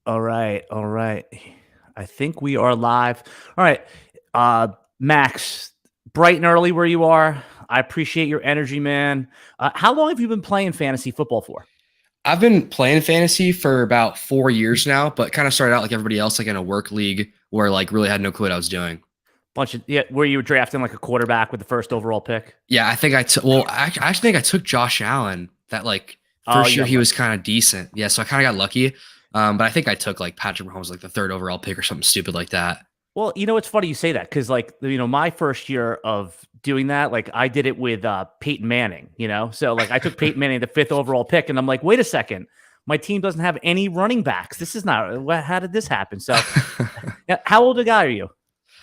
All right. All right. I think we are live. All right. Max, bright and early where you are. I appreciate your energy, man. How long have you been playing fantasy football for? I've been playing fantasy for about 4 years now, but kind of started out like everybody else, like in a work league where like really had no clue what I was doing. Bunch of yeah, where you were drafting like a quarterback with the first overall pick. Yeah, I think I took. Well, I actually think I took Josh Allen. That like Oh, first you year got he was lucky. kind of decent. Yeah, so I kind of got lucky. But I think I took like Patrick Mahomes like the third overall pick or something stupid like that. Well, it's funny you say that because, like, my first year of doing that, like, I did it with Peyton Manning, So, like, I took Peyton Manning, the fifth overall pick, and I'm like, wait a second. My team doesn't have any running backs. This is not, how did this happen? So, yeah, how old a guy are you?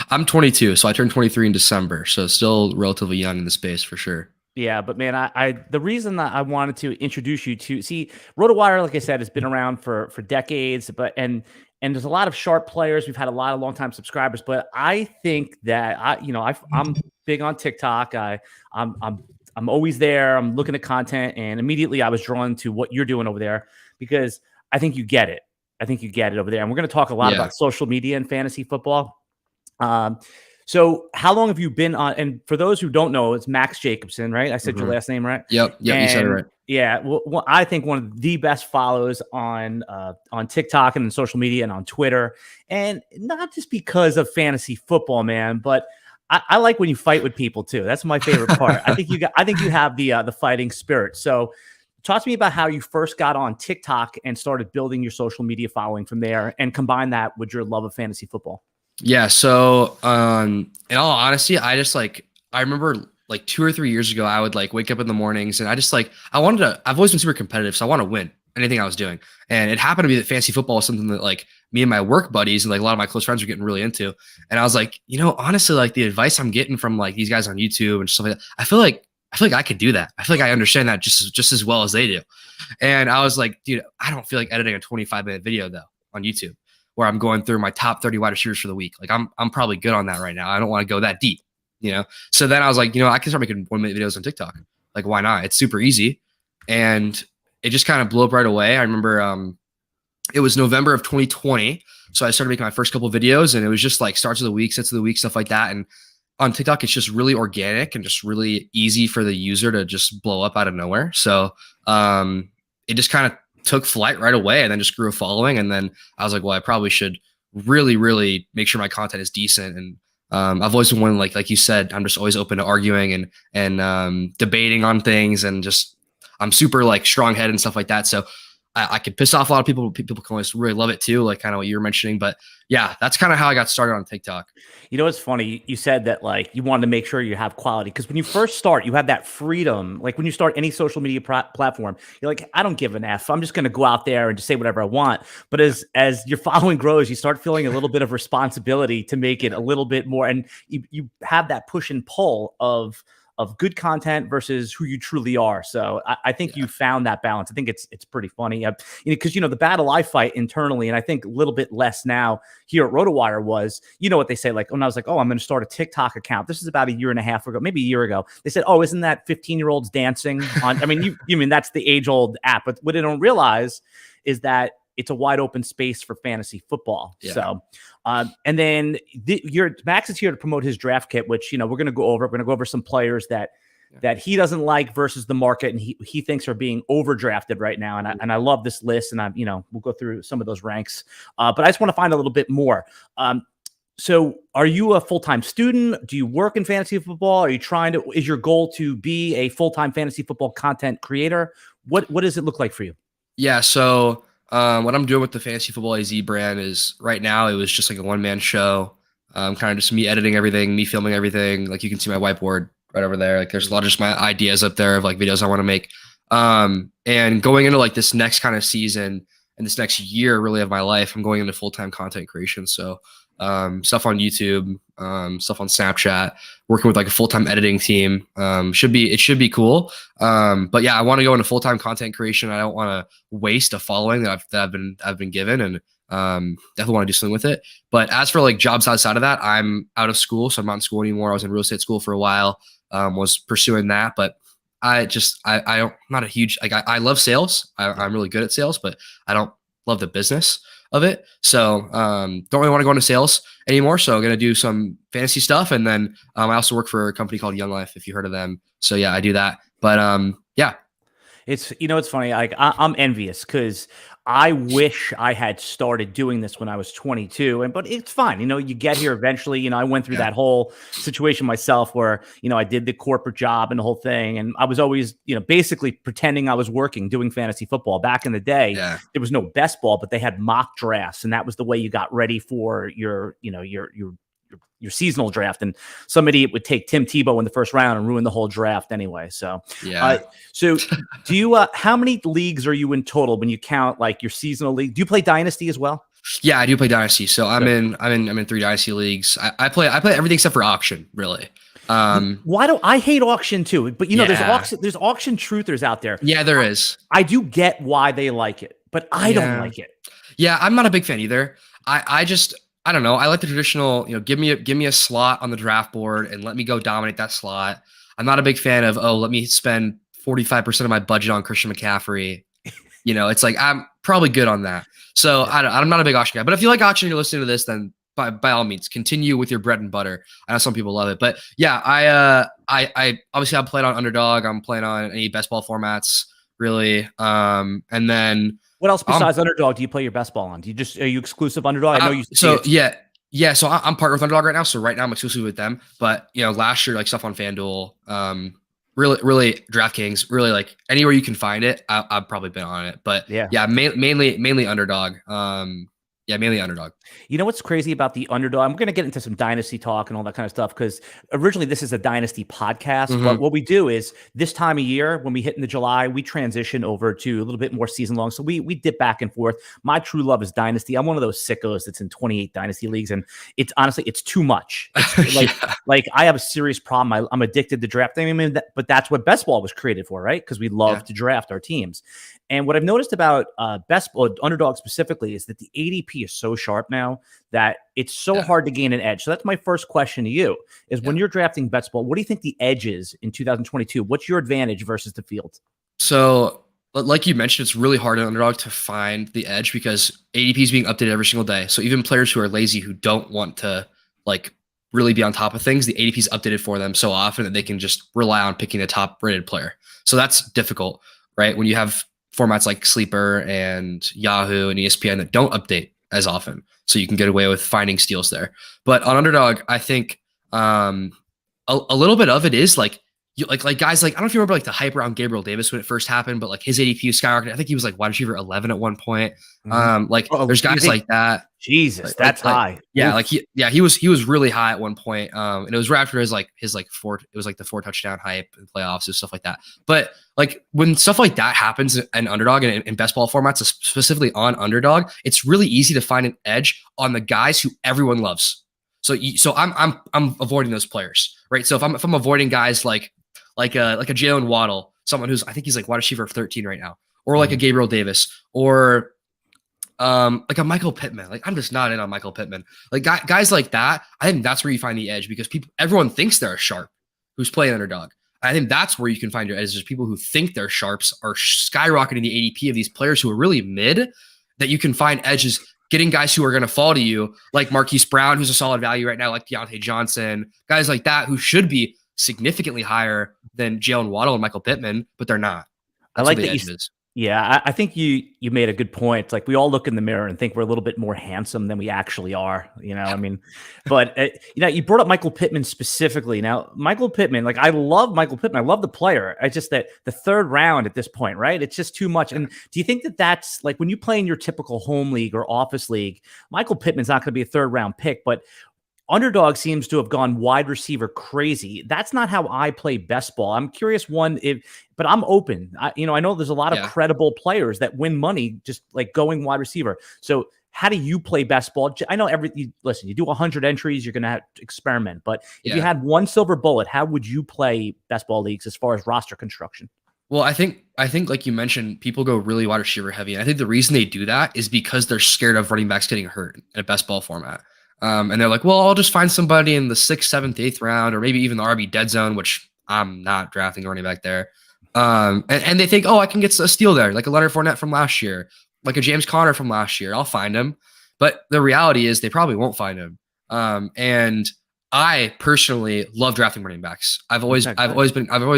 I'm 22, so I turned 23 in December, so still relatively young in the space for sure. Yeah, but man, the reason that I wanted to introduce you to see RotoWire, like I said, has been around for decades, and there's a lot of sharp players. We've had a lot of longtime subscribers, but I think that I'm big on TikTok. I'm I'm I'm always there. I'm looking at content, and immediately I was drawn to what you're doing over there because I think you get it. I think you get it over there, and we're going to talk a lot Yeah. about social media and fantasy football. Um, so how long have you been on? And for those who don't know, it's Max Jacobson, right? I said your hmm last name right. Yep. Yep. You said it And right. yeah, well, I think one of the best follows on TikTok and in social media and on Twitter, and not just because of fantasy football, man, but I like when you fight with people too. That's my favorite part. I think you have the fighting spirit. So talk to me about how you first got on TikTok and started building your social media following from there, and combine that with your love of fantasy football. Yeah. So, in all honesty, I remember like 2 or 3 years ago, I would like wake up in the mornings and I've always been super competitive. So I want to win anything I was doing. And it happened to be that fantasy football was something that like me and my work buddies and like a lot of my close friends were getting really into. And I was like, honestly, like the advice I'm getting from like these guys on YouTube and stuff like that, I feel like I could do that. I feel like I understand that just as well as they do. And I was like, dude, I don't feel like editing a 25-minute video though on YouTube where I'm going through my top 30 wide receivers for the week. Like I'm probably good on that right now. I don't want to go that deep. So then I was like, I can start making 1 minute videos on TikTok. Like, why not? It's super easy. And it just kind of blew up right away. I remember it was November of 2020. So I started making my first couple of videos and it was just like starts of the week, sets of the week, stuff like that. And on TikTok, it's just really organic and just really easy for the user to just blow up out of nowhere. So it just kind of took flight right away and then just grew a following. And then I was like, well, I probably should really, really make sure my content is decent. And I've always been one, like you said, I'm just always open to arguing and debating on things and just, I'm super like strong head and stuff like that. So I could piss off a lot of people. People can always really love it too, like kind of what you were mentioning. But yeah, that's kind of how I got started on TikTok. It's funny. You said that like you wanted to make sure you have quality because when you first start, you have that freedom. Like when you start any social media platform, you're like, I don't give an F. I'm just going to go out there and just say whatever I want. But as your following grows, you start feeling a little bit of responsibility to make it a little bit more, and you have that push and pull of good content versus who you truly are. So I think you found that balance. I think it's pretty funny. Because the battle I fight internally, and I think a little bit less now here at RotoWire was, what they say, like when I was like, oh, I'm going to start a TikTok account. This is about a year and a half ago, maybe a year ago. They said, oh, isn't that 15-year-olds dancing on? I mean, you mean that's the age-old app, but what they don't realize is that it's a wide open space for fantasy football. Yeah. So, and then Max is here to promote his draft kit, which we're going to go over. We're going to go over some players that he doesn't like versus the market, and he thinks are being overdrafted right now. And I love this list, and we'll go through some of those ranks. But I just want to find a little bit more. So, are you a full-time student? Do you work in fantasy football? Is your goal to be a full-time fantasy football content creator? What does it look like for you? Yeah. So what I'm doing with the Fantasy Football AZ brand is right now it was just like a one-man show. Kind of just me editing everything, me filming everything. Like you can see my whiteboard right over there. Like there's a lot of just my ideas up there of like videos I want to make. And going into like this next kind of season and this next year really of my life, I'm going into full-time content creation. So stuff on YouTube, stuff on Snapchat, working with like a full-time editing team. It should be cool. But yeah, I want to go into full-time content creation. I don't want to waste a following that I've been given, and definitely want to do something with it. But as for like jobs outside of that, I'm out of school, so I'm not in school anymore. I was in real estate school for a while, was pursuing that, but I don't, I'm not a huge, like I love sales. I'm really good at sales, but I don't love the business of it. So don't really want to go into sales anymore. So I'm going to do some fantasy stuff. And then I also work for a company called Young Life, if you heard of them. So yeah, I do that. But yeah. It's it's funny. Like I'm envious because I wish I had started doing this when I was 22. But it's fine. You get here eventually. I went through that whole situation myself where I did the corporate job and the whole thing, and I was always basically pretending I was working doing fantasy football. Back in the day, there was no best ball, but they had mock drafts, and that was the way you got ready for your seasonal draft, and somebody would take Tim Tebow in the first round and ruin the whole draft anyway. So, so do you, how many leagues are you in total when you count like your seasonal league? Do you play Dynasty as well? Yeah, I do play Dynasty. So I'm in 3 Dynasty leagues. I play everything except for auction, really. Why don't I hate auction too? But there's auction truthers out there. Yeah, there is. I do get why they like it, but I don't like it. Yeah, I'm not a big fan either. I don't know. I like the traditional, give me a slot on the draft board and let me go dominate that slot. I'm not a big fan of, let me spend 45% of my budget on Christian McCaffrey. It's like, I'm probably good on that. So I'm not a big auction guy, but if you like auction, you're listening to this, then by all means, continue with your bread and butter. I know some people love it, but yeah, I obviously I'm playing on Underdog. I'm playing on any best ball formats really. And then, what else besides Underdog do you play your best ball on? Are you exclusive Underdog? I know you. So I'm partnered with Underdog right now. So right now I'm exclusive with them. But last year, like stuff on FanDuel, really DraftKings, really like anywhere you can find it, I've probably been on it. But mainly Underdog. Yeah, mainly Underdog. You know what's crazy about the Underdog? I'm going to get into some Dynasty talk and all that kind of stuff because originally this is a Dynasty podcast. But what we do is this time of year, when we hit into July, we transition over to a little bit more season long. So we dip back and forth. My true love is Dynasty. I'm one of those sickos that's in 28 Dynasty leagues. And it's honestly, it's too much. It's like I have a serious problem. I'm addicted to drafting. But that's what best ball was created for, right? Because we love to draft our teams. And what I've noticed about best ball, Underdog specifically, is that the ADP is so sharp now that it's so hard to gain an edge. So that's my first question to you is when you're drafting best ball, what do you think the edge is in 2022? What's your advantage versus the field? So like you mentioned, it's really hard in Underdog to find the edge because ADP is being updated every single day. So even players who are lazy, who don't want to like really be on top of things, the ADP is updated for them so often that they can just rely on picking the top rated player. So that's difficult, right? When you have formats like Sleeper and Yahoo and ESPN that don't update as often. So you can get away with finding steals there. But on Underdog, I think a little bit of it is like guys like, I don't know if you remember like the hype around Gabriel Davis when it first happened, but like his ADP was skyrocketing. I think he was like wide receiver 11 at one point. There's guys like that. Jesus, that's high. Yeah, he was really high at one point. And it was right after his 4 touchdown hype and playoffs and stuff like that. But like when stuff like that happens in Underdog and in best ball formats, specifically on Underdog, it's really easy to find an edge on the guys who everyone loves. So I'm avoiding those players, right? So if I'm avoiding guys like a Jalen Waddle, someone who's, I think he's like wide receiver 13 right now, or like a Gabriel Davis, or like a Michael Pittman. Like I'm just not in on Michael Pittman. Like guys like that, I think that's where you find the edge because everyone thinks they're a sharp who's playing Underdog. I think that's where you can find your edge. Is people who think they're sharps are skyrocketing the ADP of these players who are really mid, that you can find edges getting guys who are going to fall to you, like Marquise Brown, who's a solid value right now, like Deontay Johnson, guys like that who should be significantly higher than Jalen Waddle and Michael Pittman, but they're not. That's I like that. I think you made a good point. Like we all look in the mirror and think we're a little bit more handsome than we actually are. I mean, but you brought up Michael Pittman specifically. Now, Michael Pittman, like I love Michael Pittman. I love the player. I just that the third round at this point, right? It's just too much. And do you think that that's like when you play in your typical home league or office league, Michael Pittman's not going to be a third round pick, but Underdog seems to have gone wide receiver crazy. That's not how I play best ball. I'm curious but I'm open. I know there's a lot of credible players that win money just like going wide receiver. So how do you play best ball? I know listen, you do 100 entries, you're going to have to experiment, but if you had one silver bullet, how would you play best ball leagues as far as roster construction? Well, I think like you mentioned, people go really wide receiver heavy. And I think the reason they do that is because they're scared of running backs getting hurt in a best ball format. And they're like, well, I'll just find somebody in the 6th, 7th, 8th round, or maybe even the RB dead zone, which I'm not drafting a running back there. And they think, I can get a steal there, like a Leonard Fournette from last year. like a James Conner from last year. I'll find him. But the reality is they probably won't find him. And I personally love drafting running backs. I've always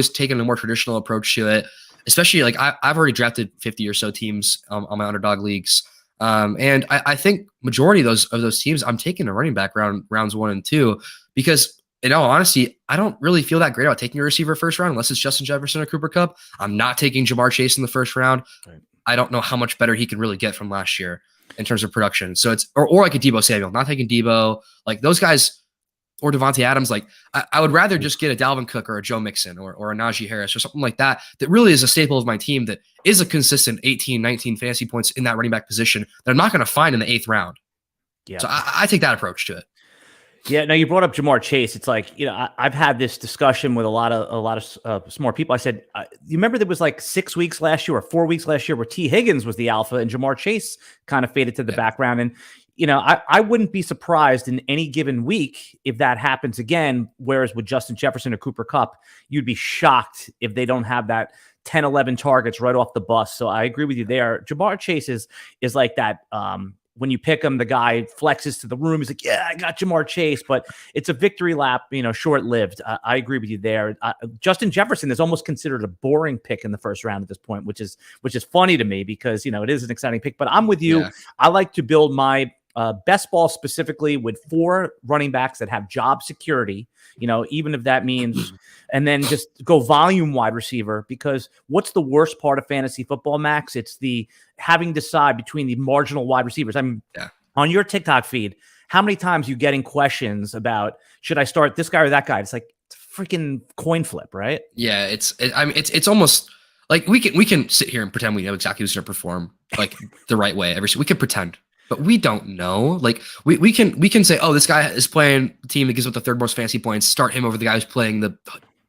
taken a more traditional approach to it, especially like I've already drafted 50 or so teams on my underdog leagues. And I think majority of those teams, I'm taking a running back rounds 1 and 2, because in all honesty, I don't really feel that great about taking a receiver first round unless it's Justin Jefferson or Cooper Kupp. I'm not taking Jamar Chase in the first round. Right. I don't know how much better he can really get from last year in terms of production. So it's or like a Deebo Samuel, not taking Deebo, like those guys, or Devontae Adams. Like I would rather just get a Dalvin Cook or a Joe Mixon or a Najee Harris or something like that really is a staple of my team, that is a consistent 18, 19 fantasy points in that running back position that I'm not going to find in the 8th round. Yeah. So I take that approach to it. Yeah, no, you brought up Jamar Chase. It's like, you know, I've had this discussion with a lot of smart people. I said, you remember there was like 6 weeks last year or 4 weeks last year where T. Higgins was the alpha and Jamar Chase kind of faded to the background. And, you know, I wouldn't be surprised in any given week if that happens again, whereas with Justin Jefferson or Cooper Kupp, you'd be shocked if they don't have that 10, 11 targets right off the bus. So I agree with you there. Jamar Chase is like that, when you pick him, the guy flexes to the room. He's like, yeah, I got Jamar Chase, but it's a victory lap, you know, short-lived. I agree with you there. Justin Jefferson is almost considered a boring pick in the first round at this point, which is funny to me because, you know, it is an exciting pick, but I'm with you. Yeah. I like to build my best ball specifically with 4 running backs that have job security, you know, even if that means, and then just go volume wide receiver, because what's the worst part of fantasy football, Max? It's the having to decide between the marginal wide receivers. I mean, on your TikTok feed, how many times you getting questions about, should I start this guy or that guy? It's like it's a freaking coin flip, right? Yeah. It's almost like we can sit here and pretend we know exactly who's going to perform like the right way. We can pretend. But we don't know. Like we can say, oh, this guy is playing the team that gives up the 3rd most fantasy points. Start him over the guy who's playing the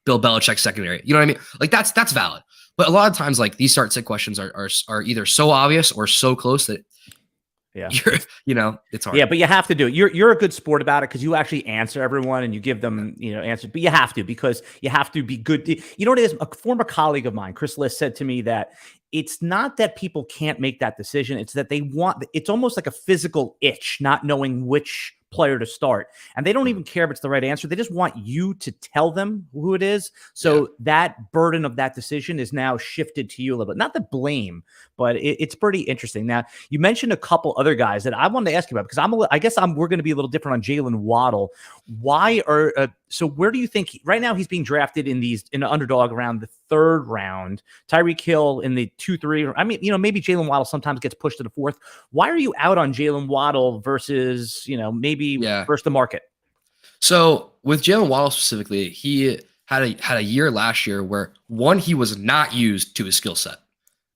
Bill Belichick secondary. You know what I mean? Like that's valid. But a lot of times, like these start-sit questions are either so obvious or so close that it's hard. Yeah, but you have to do it. You're a good sport about it because you actually answer everyone and you give them, you know, answers. But you have to, because you have to be good. You know what it is? A former colleague of mine, Chris Liss, said to me that it's not that people can't make that decision. It's that it's almost like a physical itch, not knowing which player to start. And they don't even care if it's the right answer. They just want you to tell them who it is. So that burden of that decision is now shifted to you a little bit. Not the blame, but it's pretty interesting. Now, you mentioned a couple other guys that I wanted to ask you about, because we're going to be a little different on Jalen Waddle. So where do you think right now he's being drafted in the underdog around the 3rd round? Tyreek Hill in the 2-3. I mean, you know, maybe Jalen Waddle sometimes gets pushed to the 4th. Why are you out on Jalen Waddle versus, you know, maybe versus the market? So with Jalen Waddle specifically, he had a year last year where he was not used to his skill set.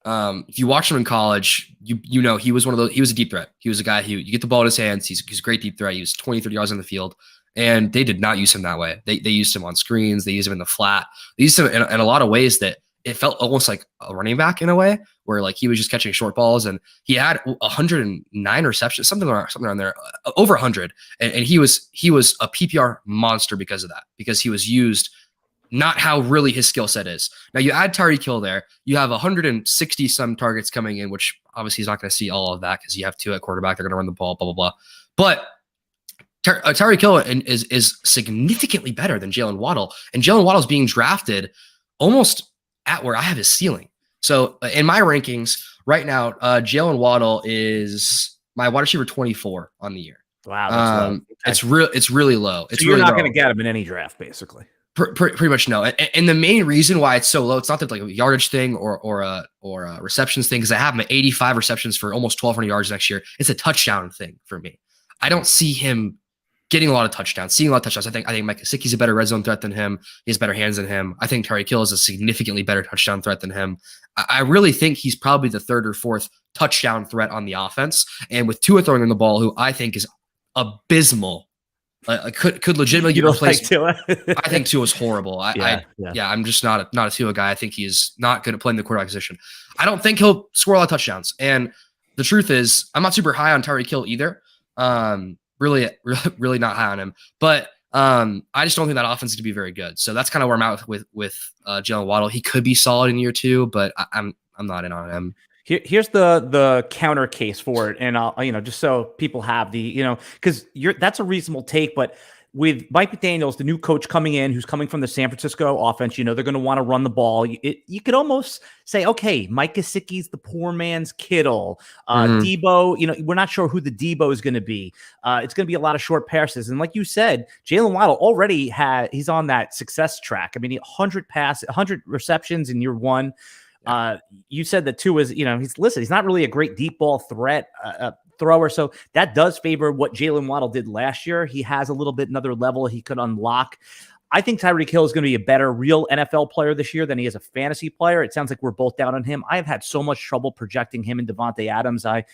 If you watch him in college, you know he was one of those. He was a deep threat. He was a guy who you get the ball in his hands. He's a great deep threat. He was 20, 30 yards on the field. And they did not use him that way. They used him on screens. They used him in the flat. They used him in a lot of ways that it felt almost like a running back in a way, where like he was just catching short balls, and he had 109 receptions, something around there, over 100. And he was a PPR monster because of that, because he was used not how really his skill set is. Now you add Tyreek Hill there, you have 160 some targets coming in, which obviously he's not going to see all of that because you have 2 at quarterback. They're going to run the ball, blah, blah, blah. But Tyreek Hill is significantly better than Jalen Waddle, and Jalen Waddle is being drafted almost at where I have his ceiling. So in my rankings right now, Jalen Waddle is my wide receiver 24 on the year. Wow, that's low. It's really low. So you're not going to get him in any draft, basically. Pretty much no. And the main reason why it's so low, it's not that like a yardage thing or a receptions thing, because I have him at 85 receptions for almost 1,200 yards next year. It's a touchdown thing for me. I don't see him getting a lot of touchdowns, seeing a lot of touchdowns. I think Mike Gesicki's a better red zone threat than him. He has better hands than him. I think Tyreek Hill is a significantly better touchdown threat than him. I really think he's probably the 3rd or 4th touchdown threat on the offense. And with Tua throwing in the ball, who I think is abysmal, could legitimately replace Tua. I think Tua is horrible. I'm just not a Tua guy. I think he's not good at playing the quarterback position. I don't think he'll score a lot of touchdowns. And the truth is, I'm not super high on Tyreek Hill either. Really not high on him. But I just don't think that offense is going to be very good. So that's kind of where I'm at with Jalen Waddle. He could be solid in year 2, but I'm not in on him. Here's the counter case for it, and I'll just so people have the because that's a reasonable take, but with Mike McDaniels, the new coach coming in, who's coming from the San Francisco offense, they're going to want to run the ball. You could almost say, okay, Mike Gesicki's the poor man's Kittle. Debo, we're not sure who the Debo is going to be. It's going to be a lot of short passes. And like you said, Jalen Waddle already he's on that success track. I mean, 100 receptions in year one. You said that Tua is, he's not really a great deep ball threat thrower. So that does favor what Jalen Waddle did last year. He has a little bit another level he could unlock. I think Tyreek Hill is going to be a better real NFL player this year than he is a fantasy player. It sounds like we're both down on him. I have had so much trouble projecting him and Devontae Adams. I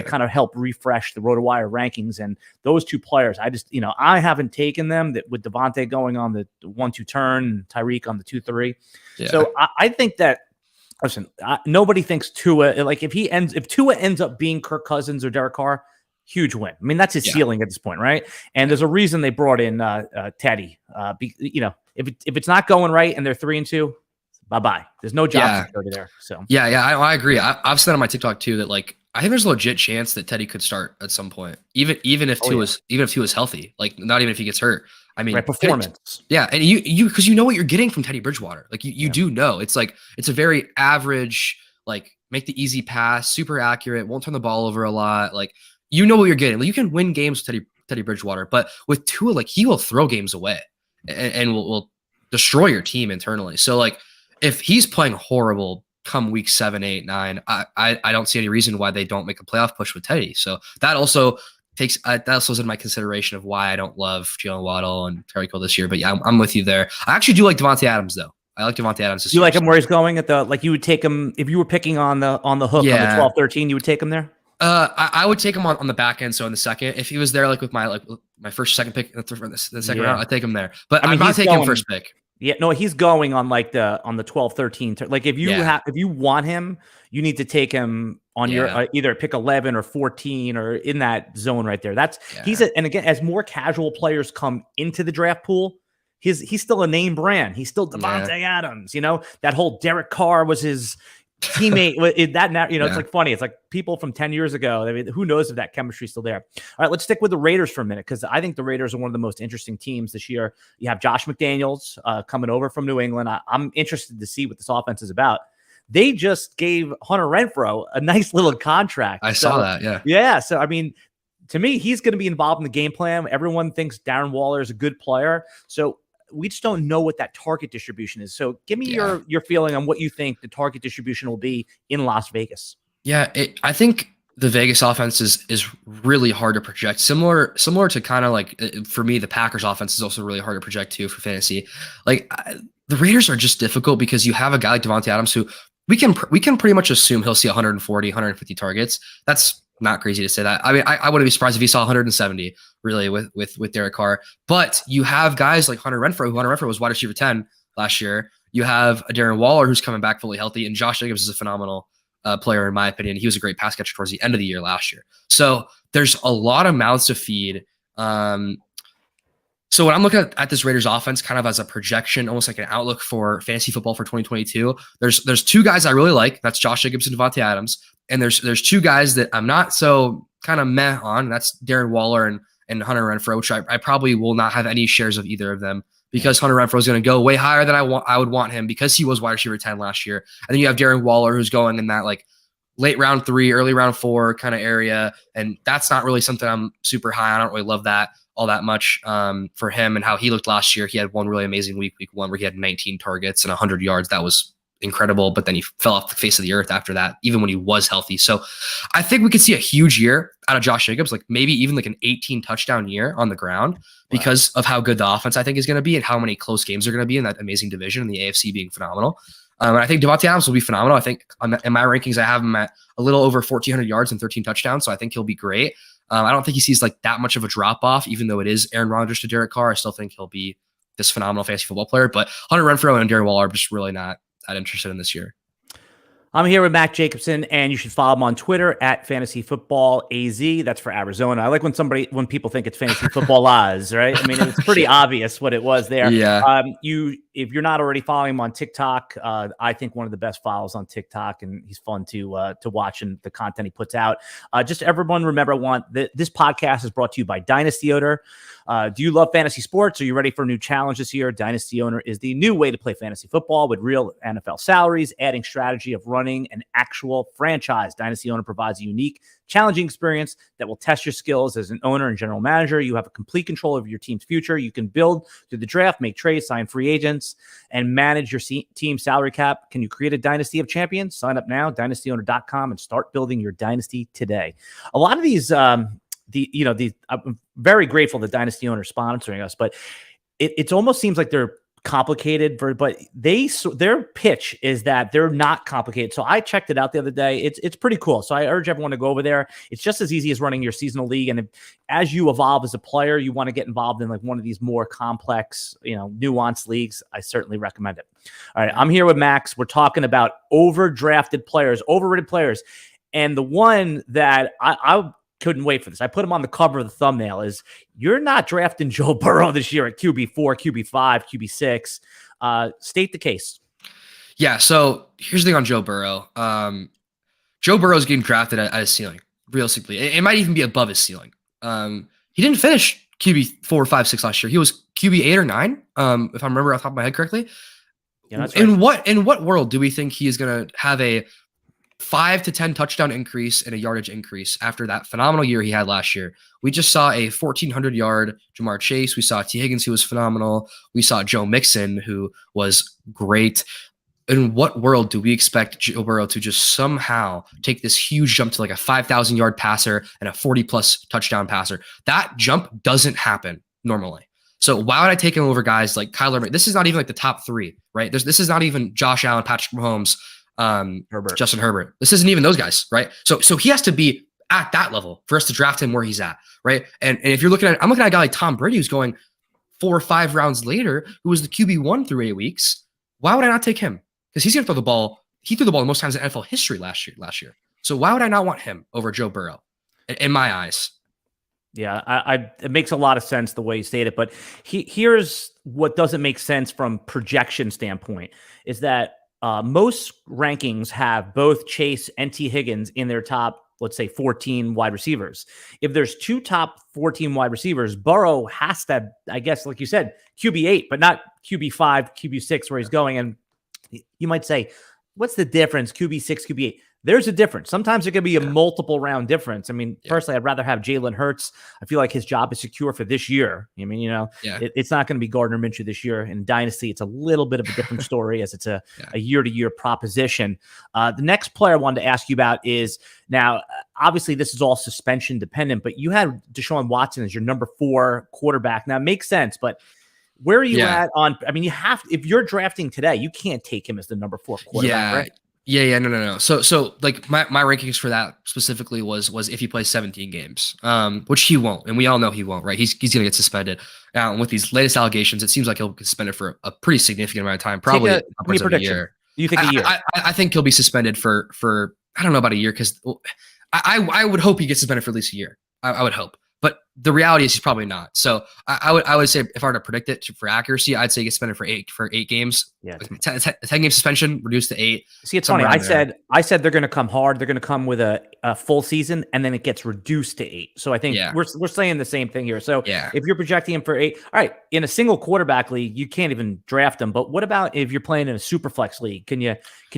kind of help refresh the RotoWire rankings, and those two players, I just, I haven't taken them with Devontae going on the 1-2 turn, and Tyreek on the 2-3. Yeah. So I think that, listen, nobody thinks Tua, like if Tua ends up being Kirk Cousins or Derek Carr, huge win. I mean, that's his ceiling at this point, right? And there's a reason they brought in Teddy. If it's not going right and they're 3-2, bye-bye. There's no job security there. So I agree. I've said on my TikTok too that like I think there's a legit chance that Teddy could start at some point, even if Tua's healthy, like not even if he gets hurt. I mean, performance. And you because you know what you're getting from Teddy Bridgewater. Like you do know it's like it's a very average, like make the easy pass, super accurate, won't turn the ball over a lot. Like you know what you're getting. Like, you can win games with Teddy Bridgewater, but with Tua, like he will throw games away and will destroy your team internally. So like if he's playing horrible come week 7, 8, 9, I don't see any reason why they don't make a playoff push with Teddy. So that also is in my consideration of why I don't love Jalen Waddle and Tyreek Hill this year. But yeah, I'm with you there. I actually do like Devontae Adams though. I like Devontae Adams this year. You like him where he's going at the, like you would take him if you were picking on the hook on the 12-13, you would take him there? I would take him on the back end. So in the second, if he was there, like with my first, second pick, the second round, I'd take him there. But I'm not taking him first pick. Yeah, no, he's going on the 12-13. Like if you want him, you need to take him on your either pick 11 or 14 or in that zone right there. And again, as more casual players come into the draft pool, he's still a name brand. He's still Devontae Adams. That whole Derek Carr was his teammate. It's like funny. It's like people from 10 years ago. I mean, who knows if that chemistry is still there? All right, let's stick with the Raiders for a minute because I think the Raiders are one of the most interesting teams this year. You have Josh McDaniels coming over from New England. I'm interested to see what this offense is about. They just gave Hunter Renfrow a nice little contract. I saw that. Yeah. Yeah. So, I mean, to me, he's going to be involved in the game plan. Everyone thinks Darren Waller is a good player. So we just don't know what that target distribution is. So give me your feeling on what you think the target distribution will be in Las Vegas. Yeah. I think the Vegas offense is really hard to project. Similar to kind of like, for me, the Packers offense is also really hard to project too for fantasy. Like the Raiders are just difficult because you have a guy like Devontae Adams who we can pretty much assume he'll see 140, 150 targets. That's not crazy to say that. I mean, I wouldn't be surprised if he saw 170 really with Derek Carr. But you have guys like Hunter Renfrow was wide receiver 10 last year. You have a Darren Waller who's coming back fully healthy, and Josh Jacobs is a phenomenal player in my opinion. He was a great pass catcher towards the end of the year last year. So there's a lot of mouths to feed. So when I'm looking at this Raiders offense kind of as a projection, almost like an outlook for fantasy football for 2022, there's two guys I really like. That's Josh Jacobs and Devontae Adams. And there's two guys that I'm not so kind of meh on. That's Darren Waller and Hunter Renfrow, which I probably will not have any shares of either of them because Hunter Renfrow is going to go way higher than I would want him because he was wide receiver 10 last year. And then you have Darren Waller who's going in that like late round 3, early round 4 kind of area. And that's not really something I'm super high on. I don't really love that all that much for him and how he looked last year. He had one really amazing week 1 where he had 19 targets and 100 yards. That was incredible, but then he fell off the face of the earth after that, even when he was healthy. So I think we could see a huge year out of Josh Jacobs, like maybe even like an 18 touchdown year on the ground because of how good the offense I think is going to be and how many close games are going to be in that amazing division and the AFC being phenomenal. And I think Devontae Adams will be phenomenal. I think in my rankings, I have him at a little over 1,400 yards and 13 touchdowns. So I think he'll be great. I don't think he sees like that much of a drop off, even though it is Aaron Rodgers to Derek Carr. I still think he'll be this phenomenal fantasy football player, but Hunter Renfrow and Darren Waller are just really not that interested in this year. I'm here with Max Jacobson, and you should follow him on Twitter at FantasyFootballAZ. That's for Arizona. I like when people think it's FantasyFootballAZ, right? I mean, it's pretty obvious what it was there. Yeah. If you're not already following him on TikTok, I think one of the best follows on TikTok, and he's fun to watch and the content he puts out. Just everyone remember, this podcast is brought to you by Dynasty Owner. Do you love fantasy sports? Are you ready for a new challenge this year? Dynasty Owner is the new way to play fantasy football with real NFL salaries, adding strategy of running an actual franchise. Dynasty Owner provides a unique, challenging experience that will test your skills as an owner and general manager. You have a complete control over your team's future. You can build through the draft, make trades, sign free agents, and manage your team salary cap. Can you create a dynasty of champions? Sign up now, dynastyowner.com, and start building your dynasty today. A lot of these, I'm very grateful that Dynasty Owner is sponsoring us, but it almost seems like they're complicated, but their pitch is that they're not complicated. So I checked it out the other day. It's pretty cool. So I urge everyone to go over there. It's just as easy as running your seasonal league. And as you evolve as a player, you want to get involved in like one of these more complex, nuanced leagues. I certainly recommend it. All right. I'm here with Max. We're talking about overrated players. And the one that I couldn't wait for this. I put him on the cover of the thumbnail is you're not drafting Joe Burrow this year at QB4, QB5, QB6. State the case. Yeah. So here's the thing on Joe Burrow. Joe Burrow's getting drafted at his ceiling, realistically. It might even be above his ceiling. He didn't finish QB4, 5, 6 last year. He was QB8 or 9, if I remember off the top of my head correctly. Yeah, that's right. In what world do we think he is going to have a 5 to 10 touchdown increase and a yardage increase after that phenomenal year he had last year? We just saw a 1,400 yard Jamar Chase. We saw T. Higgins, who was phenomenal. We saw Joe Mixon, who was great. In what world do we expect Joe Burrow to just somehow take this huge jump to like a 5,000 yard passer and a 40 plus touchdown passer? That jump doesn't happen normally. So why would I take him over guys like Kyler Murray? This is not even like the top 3, right? This is not even Josh Allen, Patrick Mahomes, Justin Herbert. This isn't even those guys, right? So he has to be at that level for us to draft him where he's at, right? And if you're looking at, I'm looking at a guy like Tom Brady who's going 4 or 5 rounds later, who was the QB1 through 8 weeks. Why would I not take him? Because he's going to throw the ball. He threw the ball the most times in NFL history last year. So why would I not want him over Joe Burrow? In my eyes. Yeah, it makes a lot of sense the way you state it, but here's what doesn't make sense from projection standpoint is that most rankings have both Chase and T. Higgins in their top, let's say, 14 wide receivers. If there's 2 top 14 wide receivers, Burrow has to, I guess, like you said, QB8, but not QB5, QB6 where he's going. And you might say, what's the difference, QB6, QB8? There's a difference. Sometimes it could be a multiple round difference. I mean, personally, I'd rather have Jalen Hurts. I feel like his job is secure for this year. I mean, it's not going to be Gardner Minshew this year. In Dynasty, it's a little bit of a different story as it's a year-to-year proposition. The next player I wanted to ask you about is now, obviously, this is all suspension dependent, but you had Deshaun Watson as your number 4 quarterback. Now, it makes sense, but where are you at on? I mean, if you're drafting today, you can't take him as the number 4 quarterback, right? Yeah, no. So like my rankings for that specifically was if he plays 17 games, which he won't, and we all know he won't, right? He's gonna get suspended. And with these latest allegations, it seems like he'll get suspended for a pretty significant amount of time, probably upwards of a year. You think a year? I think he'll be suspended for I don't know about a year because I would hope he gets suspended for at least a year. I would hope. But the reality is he's probably not. So I would say if I were to predict it for accuracy, I'd say he gets suspended for eight games. Yeah, 10-game suspension, reduced to 8. See, it's funny. I said they're going to come hard. They're going to come with a full season, and then it gets reduced to 8. So I think we're saying the same thing here. So if you're projecting him for 8, all right, in a single quarterback league, you can't even draft him. But what about if you're playing in a Superflex league? Can you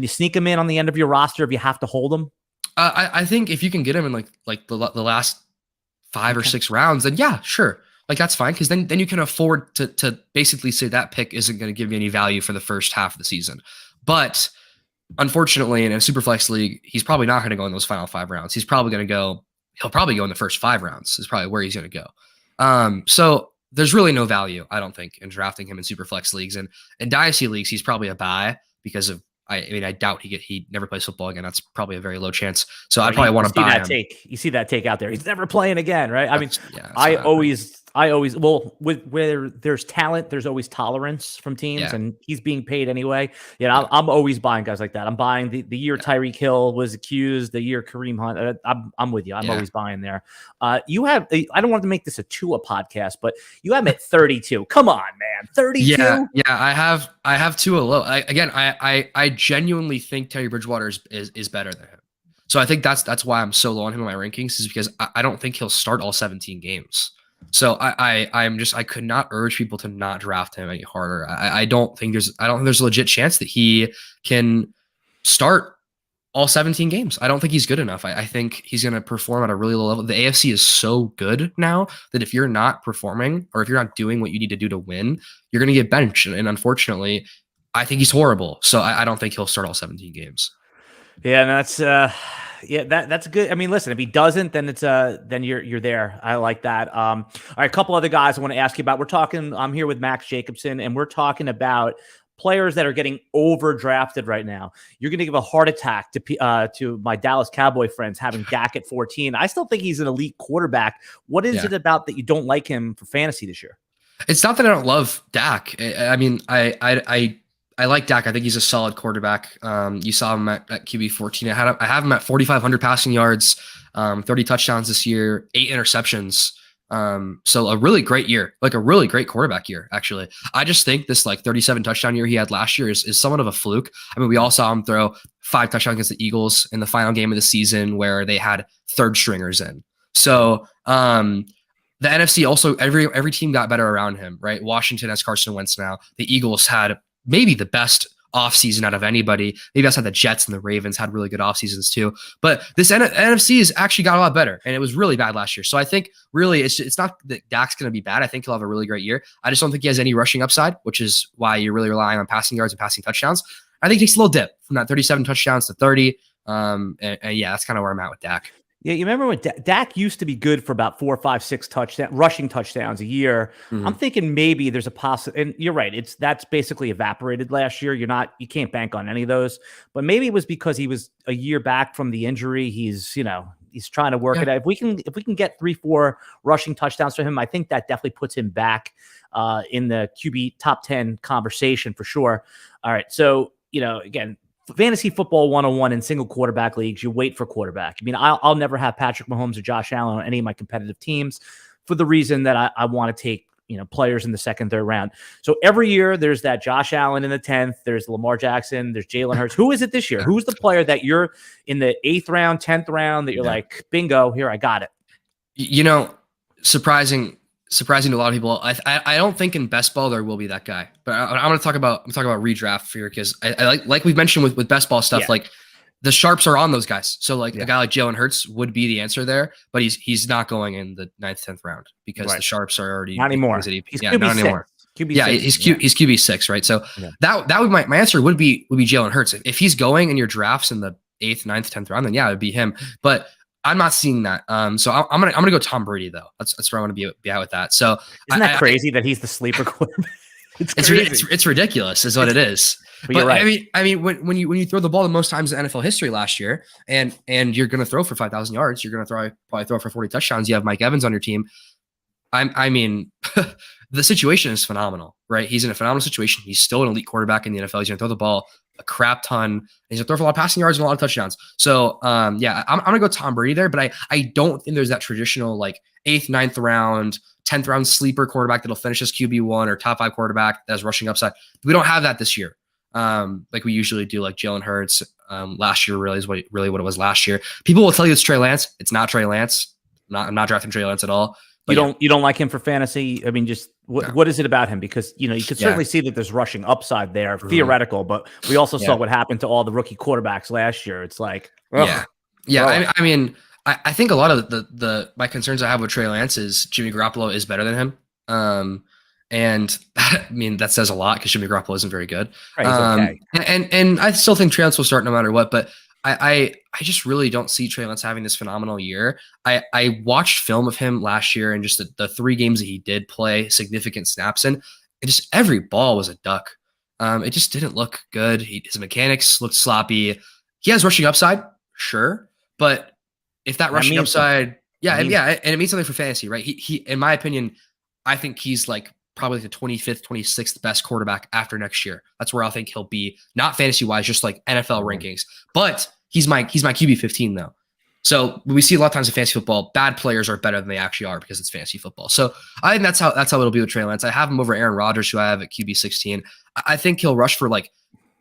sneak him in on the end of your roster if you have to hold him? I think if you can get him in like the last 5 or 6 rounds, then yeah, sure. Like that's fine. Cause then you can afford to basically say that pick isn't going to give you any value for the first half of the season. But unfortunately in a Superflex league, he's probably not going to go in those final 5 rounds. He'll probably go in the first 5 rounds is probably where he's going to go. So there's really no value, I don't think, in drafting him in Superflex leagues. And in Dynasty leagues, he's probably a buy because of, I doubt he never plays football again. That's probably a very low chance. So I'd probably want to buy him. You see that take out there. He's never playing again, right? I mean, I I always where there's talent, there's always tolerance from teams, and he's being paid anyway. I'm always buying guys like that. I'm buying the year Tyreek Hill was accused, the year Kareem Hunt. I'm with you. I'm always buying there. You have I don't want to make this a Tua podcast, but you have him at 32. Come on, man, 32. Yeah. I have Tua low. I genuinely think Teddy Bridgewater is better than him. So I think that's why I'm so low on him in my rankings, is because I don't think he'll start all 17 games. So I could not urge people to not draft him any harder. I don't think there's a legit chance that he can start all 17 games. I don't think he's good enough. I think he's going to perform at a really low level. The AFC is so good now that if you're not performing, or if you're not doing what you need to do to win, you're going to get benched. And unfortunately, I think he's horrible. So I don't think he'll start all 17 games. Yeah, and that's that's good. I mean, listen, if he doesn't, then it's then you're there. I like that. All right, a couple other guys I want to ask you about. I'm here with Max Jacobson, and we're talking about players that are getting overdrafted right now. You're going to give a heart attack to my Dallas Cowboy friends having Dak at 14. I still think he's an elite quarterback. What is it about that you don't like him for fantasy this year? It's not that I don't love Dak. I mean, I like Dak. I think he's a solid quarterback. You saw him at QB 14. I have him at 4,500 passing yards, 30 touchdowns this year, 8 interceptions. So a really great year, like a really great quarterback year, actually. I just think this 37 touchdown year he had last year is somewhat of a fluke. I mean, we all saw him throw 5 touchdowns against the Eagles in the final game of the season where they had third stringers in. So, the NFC also, every team got better around him, right? Washington has Carson Wentz now. The Eagles had maybe the best offseason out of anybody. Maybe outside the Jets and the Ravens had really good off seasons too. But this NFC has actually got a lot better, and it was really bad last year. So I think really it's not that Dak's going to be bad. I think he'll have a really great year. I just don't think he has any rushing upside, which is why you're really relying on passing yards and passing touchdowns. I think he takes a little dip from that 37 touchdowns to 30. And yeah, that's kind of where I'm at with Dak. Yeah, you remember when Dak used to be good for about 4, 5, 6 rushing touchdowns a year. Mm-hmm. I'm thinking maybe there's a possibility, and you're right. That's basically evaporated last year. You can't bank on any of those. But maybe it was because he was a year back from the injury. He's trying to work it out. If we can get 3, 4 rushing touchdowns for him, I think that definitely puts him back in the QB top 10 conversation for sure. All right, so again, Fantasy Football 101 in single quarterback leagues, you wait for quarterback. I mean, I'll never have Patrick Mahomes or Josh Allen on any of my competitive teams for the reason that I want to take players in the second, third round. So every year there's that Josh Allen in the 10th, there's Lamar Jackson, there's Jalen Hurts. Who is it this year? Who's the player that you're in the 8th round, 10th round that you're like, bingo, here, I got it? Surprising to a lot of people. I don't think in best ball there will be that guy, but I'm going to talk about redraft here because I like we've mentioned with best ball stuff, like the sharps are on those guys. So a guy like Jalen Hurts would be the answer there, but he's not going in the 9th, 10th round because the sharps are already not anymore. He's QB not anymore. He's QB 6, right? So that would my answer would be Jalen Hurts. If he's going in your drafts in the 8th, 9th, 10th round, then it would be him. But I'm not seeing that. So I'm gonna go Tom Brady though. That's where I want to be out with that. So isn't that crazy that he's the sleeper quarterback? It's crazy. It's ridiculous, is what it is. But you're right. I mean, when you throw the ball the most times in NFL history last year, and you're gonna throw for 5,000 yards, you're gonna probably throw for 40 touchdowns. You have Mike Evans on your team. I mean, the situation is phenomenal, right? He's in a phenomenal situation. He's still an elite quarterback in the NFL. He's gonna throw the ball a crap ton. He's gonna throw for a lot of passing yards and a lot of touchdowns. So I'm gonna go Tom Brady there, but I don't think there's that traditional 8th, 9th round, 10th round sleeper quarterback that'll finish as QB1 or top 5 quarterback that has rushing upside. We don't have that this year. Like we usually do, like Jalen Hurts. Last year really is what it was last year. People will tell you it's Trey Lance. It's not Trey Lance. I'm not drafting Trey Lance at all. But you don't like him for fantasy? I mean, just what is it about him? Because you could certainly see that there's rushing upside there, theoretical, but we also saw what happened to all the rookie quarterbacks last year. It's like, I mean, I think a lot of the my concerns I have with Trey Lance is Jimmy Garoppolo is better than him. And I mean, that says a lot because Jimmy Garoppolo isn't very good. Right, okay. And I still think Trey Lance will start no matter what, but I just really don't see Trey Lance having this phenomenal year. I watched film of him last year and just the 3 games that he did play significant snaps in, and just every ball was a duck. It just didn't look good. His mechanics looked sloppy. He has rushing upside, sure, but if that rushing upside, and it means something for fantasy, right? He in my opinion, I think he's like probably the 25th, 26th best quarterback after next year. That's where I think he'll be, not fantasy wise, just like NFL rankings. But he's my QB 15 though. So we see a lot of times in fantasy football, bad players are better than they actually are because it's fantasy football. So I think that's how it'll be with Trey Lance. I have him over Aaron Rodgers, who I have at QB 16. I think he'll rush for like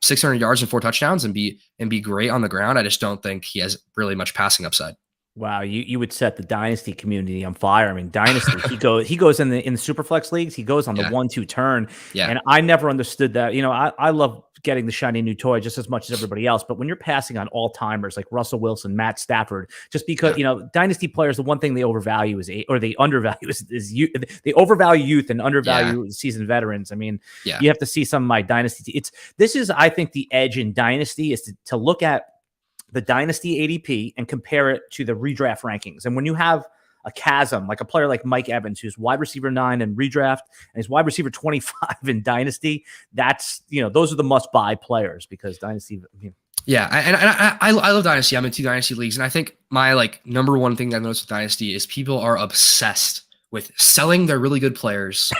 600 yards and 4 touchdowns and be great on the ground. I just don't think he has really much passing upside. Wow, you would set the Dynasty community on fire. I mean, Dynasty, he goes in the Superflex leagues, he goes on the 1-2 turn. Yeah. And I never understood that. You know, I love getting the shiny new toy just as much as everybody else. But when you're passing on all-timers like Russell Wilson, Matt Stafford, just because, you know, Dynasty players, the one thing they overvalue they undervalue is youth. They overvalue youth and undervalue seasoned veterans. I mean, you have to see some of my Dynasty. This is, I think, the edge in Dynasty is to look at the Dynasty ADP and compare it to the redraft rankings. And when you have a chasm, like a player like Mike Evans, who's wide receiver 9 in redraft and he's wide receiver 25 in Dynasty, that's, you know, those are the must-buy players because Dynasty. Yeah, and I love Dynasty. I'm in 2 Dynasty leagues, and I think my like number one thing that I've noticed with Dynasty is people are obsessed with selling their really good players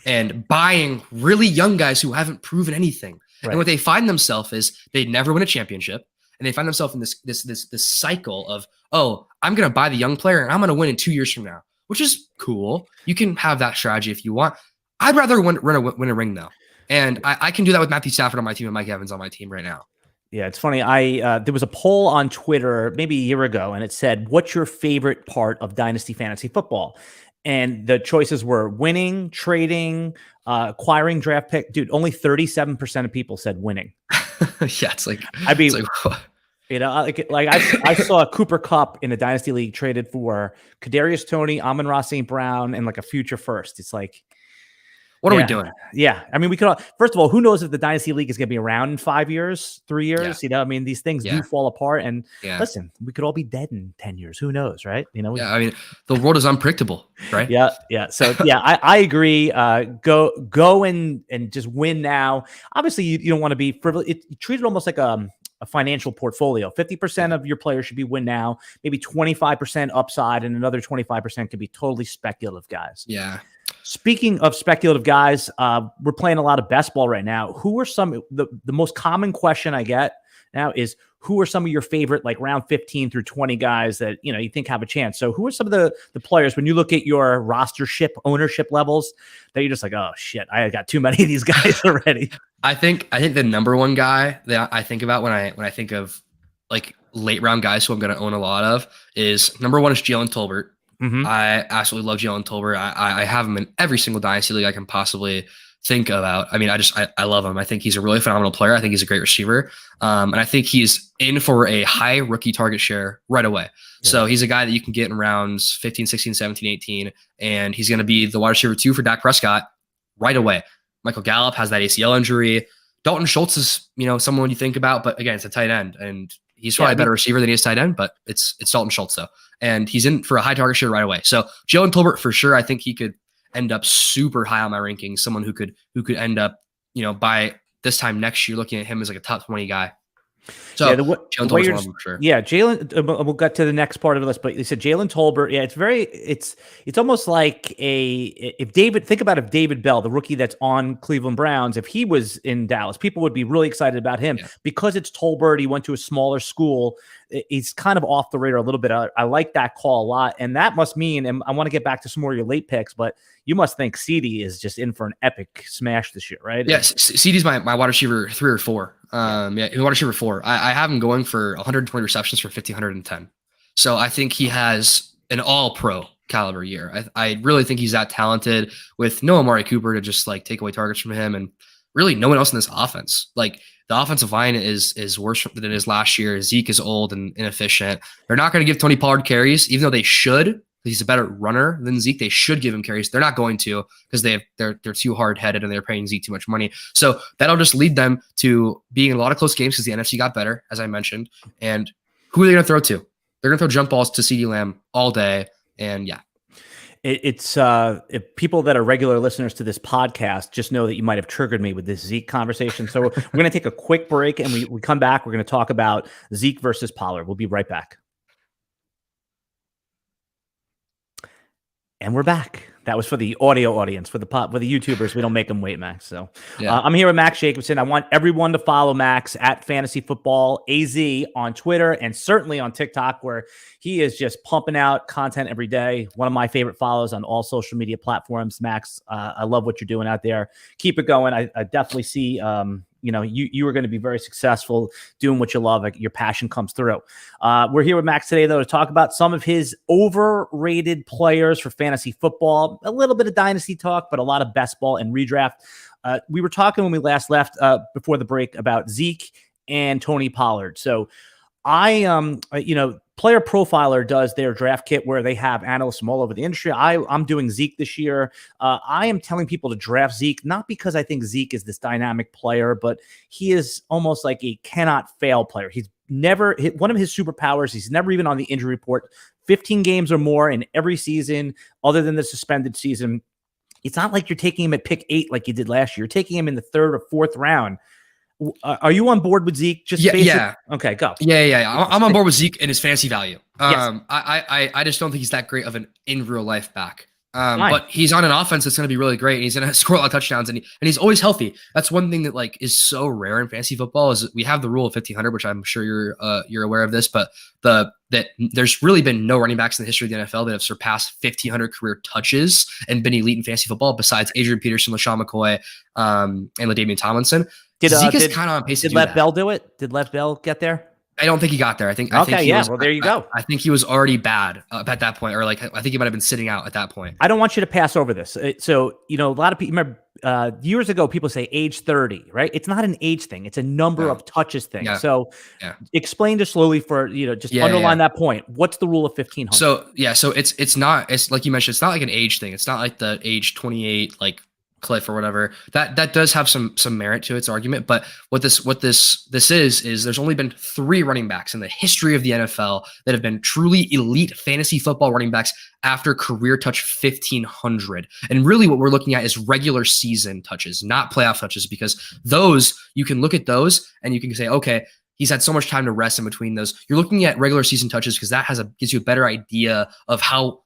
and buying really young guys who haven't proven anything. Right. And what they find themselves is they never win a championship. And they find themselves in this cycle of, oh, I'm going to buy the young player and I'm going to win in 2 years from now, which is cool. You can have that strategy if you want. I'd rather win a ring though. And I can do that with Matthew Stafford on my team and Mike Evans on my team right now. Yeah, it's funny. There was a poll on Twitter maybe a year ago, and it said, what's your favorite part of Dynasty Fantasy Football? And the choices were winning, trading, acquiring draft pick. Dude, only 37% of people said winning. Yeah, it's like, I mean, you know, like I saw Cooper Kupp in a Dynasty League traded for Kadarius Toney, Amon-Ra St. Brown, and like a future first. It's like, what are we doing? Yeah. I mean, we could, first of all, who knows if the Dynasty League is going to be around in 5 years, 3 years? Yeah. You know, I mean, these things do fall apart. And listen, we could all be dead in 10 years. Who knows, right? You know, I mean, the world is unpredictable, right? Yeah. So, I agree. Go and just win now. Obviously, you don't want to be frivolous. You treat it almost like a financial portfolio. 50% of your players should be win now, maybe 25% upside, and another 25% could be totally speculative guys. Yeah. Speaking of speculative guys, we're playing a lot of best ball right now. Who are the most common question I get now is, who are some of your favorite, like round 15 through 20 guys that, you know, you think have a chance? So who are some of the players when you look at your rostership ownership levels that you're just like, oh shit, I got too many of these guys already? I think the number one guy that I think about when I think of like late round guys who I'm going to own a lot of is, number one is Jalen Tolbert. Mm-hmm. I absolutely love Jalen Tolbert. I have him in every single Dynasty league I can possibly think about. I mean, I love him. I think he's a really phenomenal player. I think he's a great receiver. And I think he's in for a high rookie target share right away. Yeah. So he's a guy that you can get in rounds 15, 16, 17, 18, and he's going to be the wide receiver 2 for Dak Prescott right away. Michael Gallup has that ACL injury. Dalton Schultz is, you know, someone you think about, but again, it's a tight end, and he's probably a better receiver than he is tight end, but it's Dalton Schultz though. And he's in for a high target share right away. So Jalen Tolbert for sure. I think he could end up super high on my rankings. Someone who could end up, you know, by this time next year, looking at him as like a top 20 guy. So Jalen Tolbert's one of them for sure. Yeah, Jalen. We'll get to the next part of the list, but you said Jalen Tolbert. Yeah, it's almost like if David Bell, the rookie that's on Cleveland Browns, if he was in Dallas, people would be really excited about him because it's Tolbert. He went to a smaller school. He's kind of off the radar a little bit. I like that call a lot, and that must mean. And I want to get back to some more of your late picks, but you must think CD is just in for an epic smash this year, right? Yes, CD's my wide receiver 3 or 4. Wide receiver 4. I have him going for 120 receptions for 1,510. So I think he has an all-pro caliber year. I really think he's that talented with no Amari Cooper to just like take away targets from him, and really no one else in this offense. Like the offensive line is worse than it is last year. Zeke is old and inefficient. They're not going to give Tony Pollard carries, even though they should. He's a better runner than Zeke. They should give him carries. They're not going to because they're too hard-headed and they're paying Zeke too much money. So that'll just lead them to being in a lot of close games because the NFC got better, as I mentioned. And who are they going to throw to? They're going to throw jump balls to CeeDee Lamb all day. And yeah. It's if people that are regular listeners to this podcast just know that you might have triggered me with this Zeke conversation. So we're going to take a quick break, and we come back. We're going to talk about Zeke versus Pollard. We'll be right back. And we're back. That was for the audio audience. For the YouTubers, we don't make them wait, Max. So Yeah. I'm here with Max Jacobson. I want everyone to follow Max at FantasyFootballAZ on Twitter and certainly on TikTok, where he is just pumping out content every day. One of my favorite follows on all social media platforms. Max, I love what you're doing out there. Keep it going. I definitely see you are going to be very successful doing what you love. Like, your passion comes through. We're here with Max today, though, to talk about some of his overrated players for fantasy football, a little bit of dynasty talk, but a lot of best ball and redraft. We were talking when we last left before the break about Zeke and Tony Pollard. So Player Profiler does their draft kit where they have analysts from all over the industry. I'm doing Zeke this year. I am telling people to draft Zeke, not because I think Zeke is this dynamic player, but he is almost like a cannot fail player. He's never hit one of his superpowers. He's never even on the injury report. 15 games or more in every season, other than the suspended season. It's not like you're taking him at pick 8 like you did last year. You're taking him in the 3rd or 4th round. Are you on board with Zeke? Yeah. Okay, go. Yeah. I'm on board with Zeke and his fantasy value. Yes. I just don't think he's that great of an in real life back. But he's on an offense that's going to be really great, and he's going to score a lot of touchdowns, and he's always healthy. That's one thing that is so rare in fantasy football is we have the rule of 1,500, which I'm sure you're aware of this, but that there's really been no running backs in the history of the NFL that have surpassed 1,500 career touches and been elite in fantasy football besides Adrian Peterson, LaShawn McCoy, and LaDainian Tomlinson. Zeke is kind of on pace to do that. Did Lev Bell do it? Did Lev Bell get there? I don't think he got there. I think there you go. I think he was already bad at that point, or I think he might have been sitting out at that point. I don't want you to pass over this. So, a lot of people remember years ago, people say age 30, right? It's not an age thing. It's a number of touches thing. Yeah. So explain to slowly for, underline that point. What's the rule of 1,500? So it's like you mentioned, it's not like an age thing. It's not like the age 28, cliff or whatever. That does have some merit to its argument, but what this is there's only been 3 running backs in the history of the NFL that have been truly elite fantasy football running backs after career touch 1,500. And really what we're looking at is regular season touches, not playoff touches, because those, you can look at those and you can say, okay, he's had so much time to rest in between those. You're looking at regular season touches because that gives you a better idea of how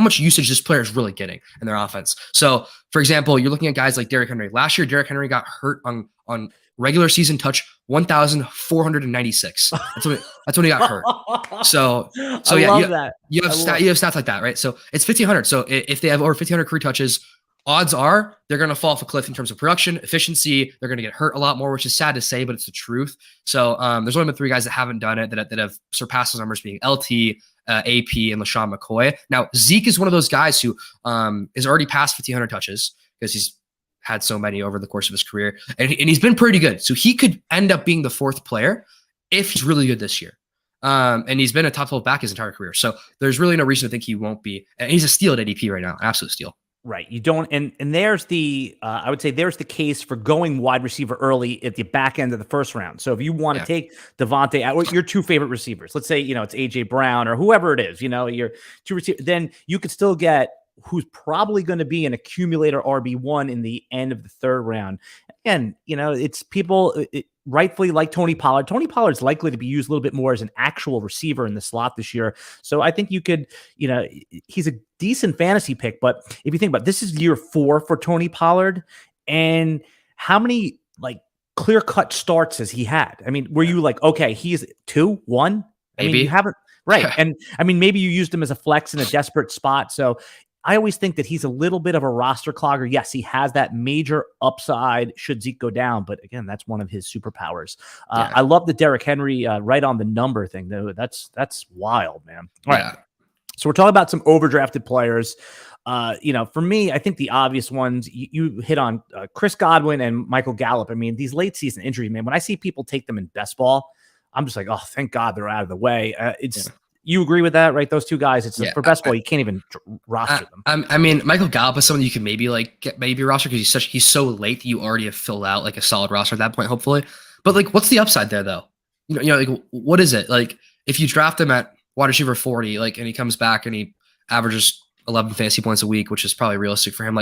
much usage this player is really getting in their offense. So, for example, you're looking at guys like Derrick Henry. Last year, Derrick Henry got hurt on regular season touch 1,496. That's when he got hurt. So yeah, you have stats like that, right? So it's 1,500. So if they have over 1,500 career touches, odds are they're going to fall off a cliff in terms of production, efficiency. They're going to get hurt a lot more, which is sad to say, but it's the truth. So there's only been 3 guys that haven't done it that have surpassed those numbers, being LT, AP, and LaShawn McCoy. Now, Zeke is one of those guys who is already past 1,500 touches because he's had so many over the course of his career, and he's been pretty good. So he could end up being the 4th player if he's really good this year. And he's been a top 12 back his entire career. So there's really no reason to think he won't be. And he's a steal at ADP right now, absolute steal. Right. You don't, and there's the, I would say there's the case for going wide receiver early at the back end of the 1st round. So if you want to take Devontae out, your 2 favorite receivers, let's say, it's AJ Brown or whoever it is, your 2 receivers, then you could still get who's probably going to be an accumulator RB1 in the end of the 3rd round. Again, it's people rightfully like Tony Pollard. Tony Pollard's likely to be used a little bit more as an actual receiver in the slot this year. So I think you could, he's a decent fantasy pick, but if you think about it, this is year 4 for Tony Pollard, and how many clear-cut starts has he had? I mean, were you like, okay, he's 2, 1? Maybe. I mean, you haven't, right. And I mean, maybe you used him as a flex in a desperate spot. So I always think that he's a little bit of a roster clogger. Yes, he has that major upside should Zeke go down, but again, that's one of his superpowers. I love the Derrick Henry right on the number thing, though. That's wild, man. All right. So we're talking about some overdrafted players. For me, I think the obvious ones you hit on Chris Godwin and Michael Gallup. I mean, these late season injuries, man, when I see people take them in best ball, I'm just like, oh, thank God they're out of the way. You agree with that, right? Those 2 guys, it's for best ball, you can't even roster them. I mean, Michael Gallup is someone you can maybe get roster because he's so late that you already have filled out a solid roster at that point, hopefully. But what's the upside there though? What is it? If you draft him at wide receiver 40, and he comes back and he averages 11 fantasy points a week, which is probably realistic for him.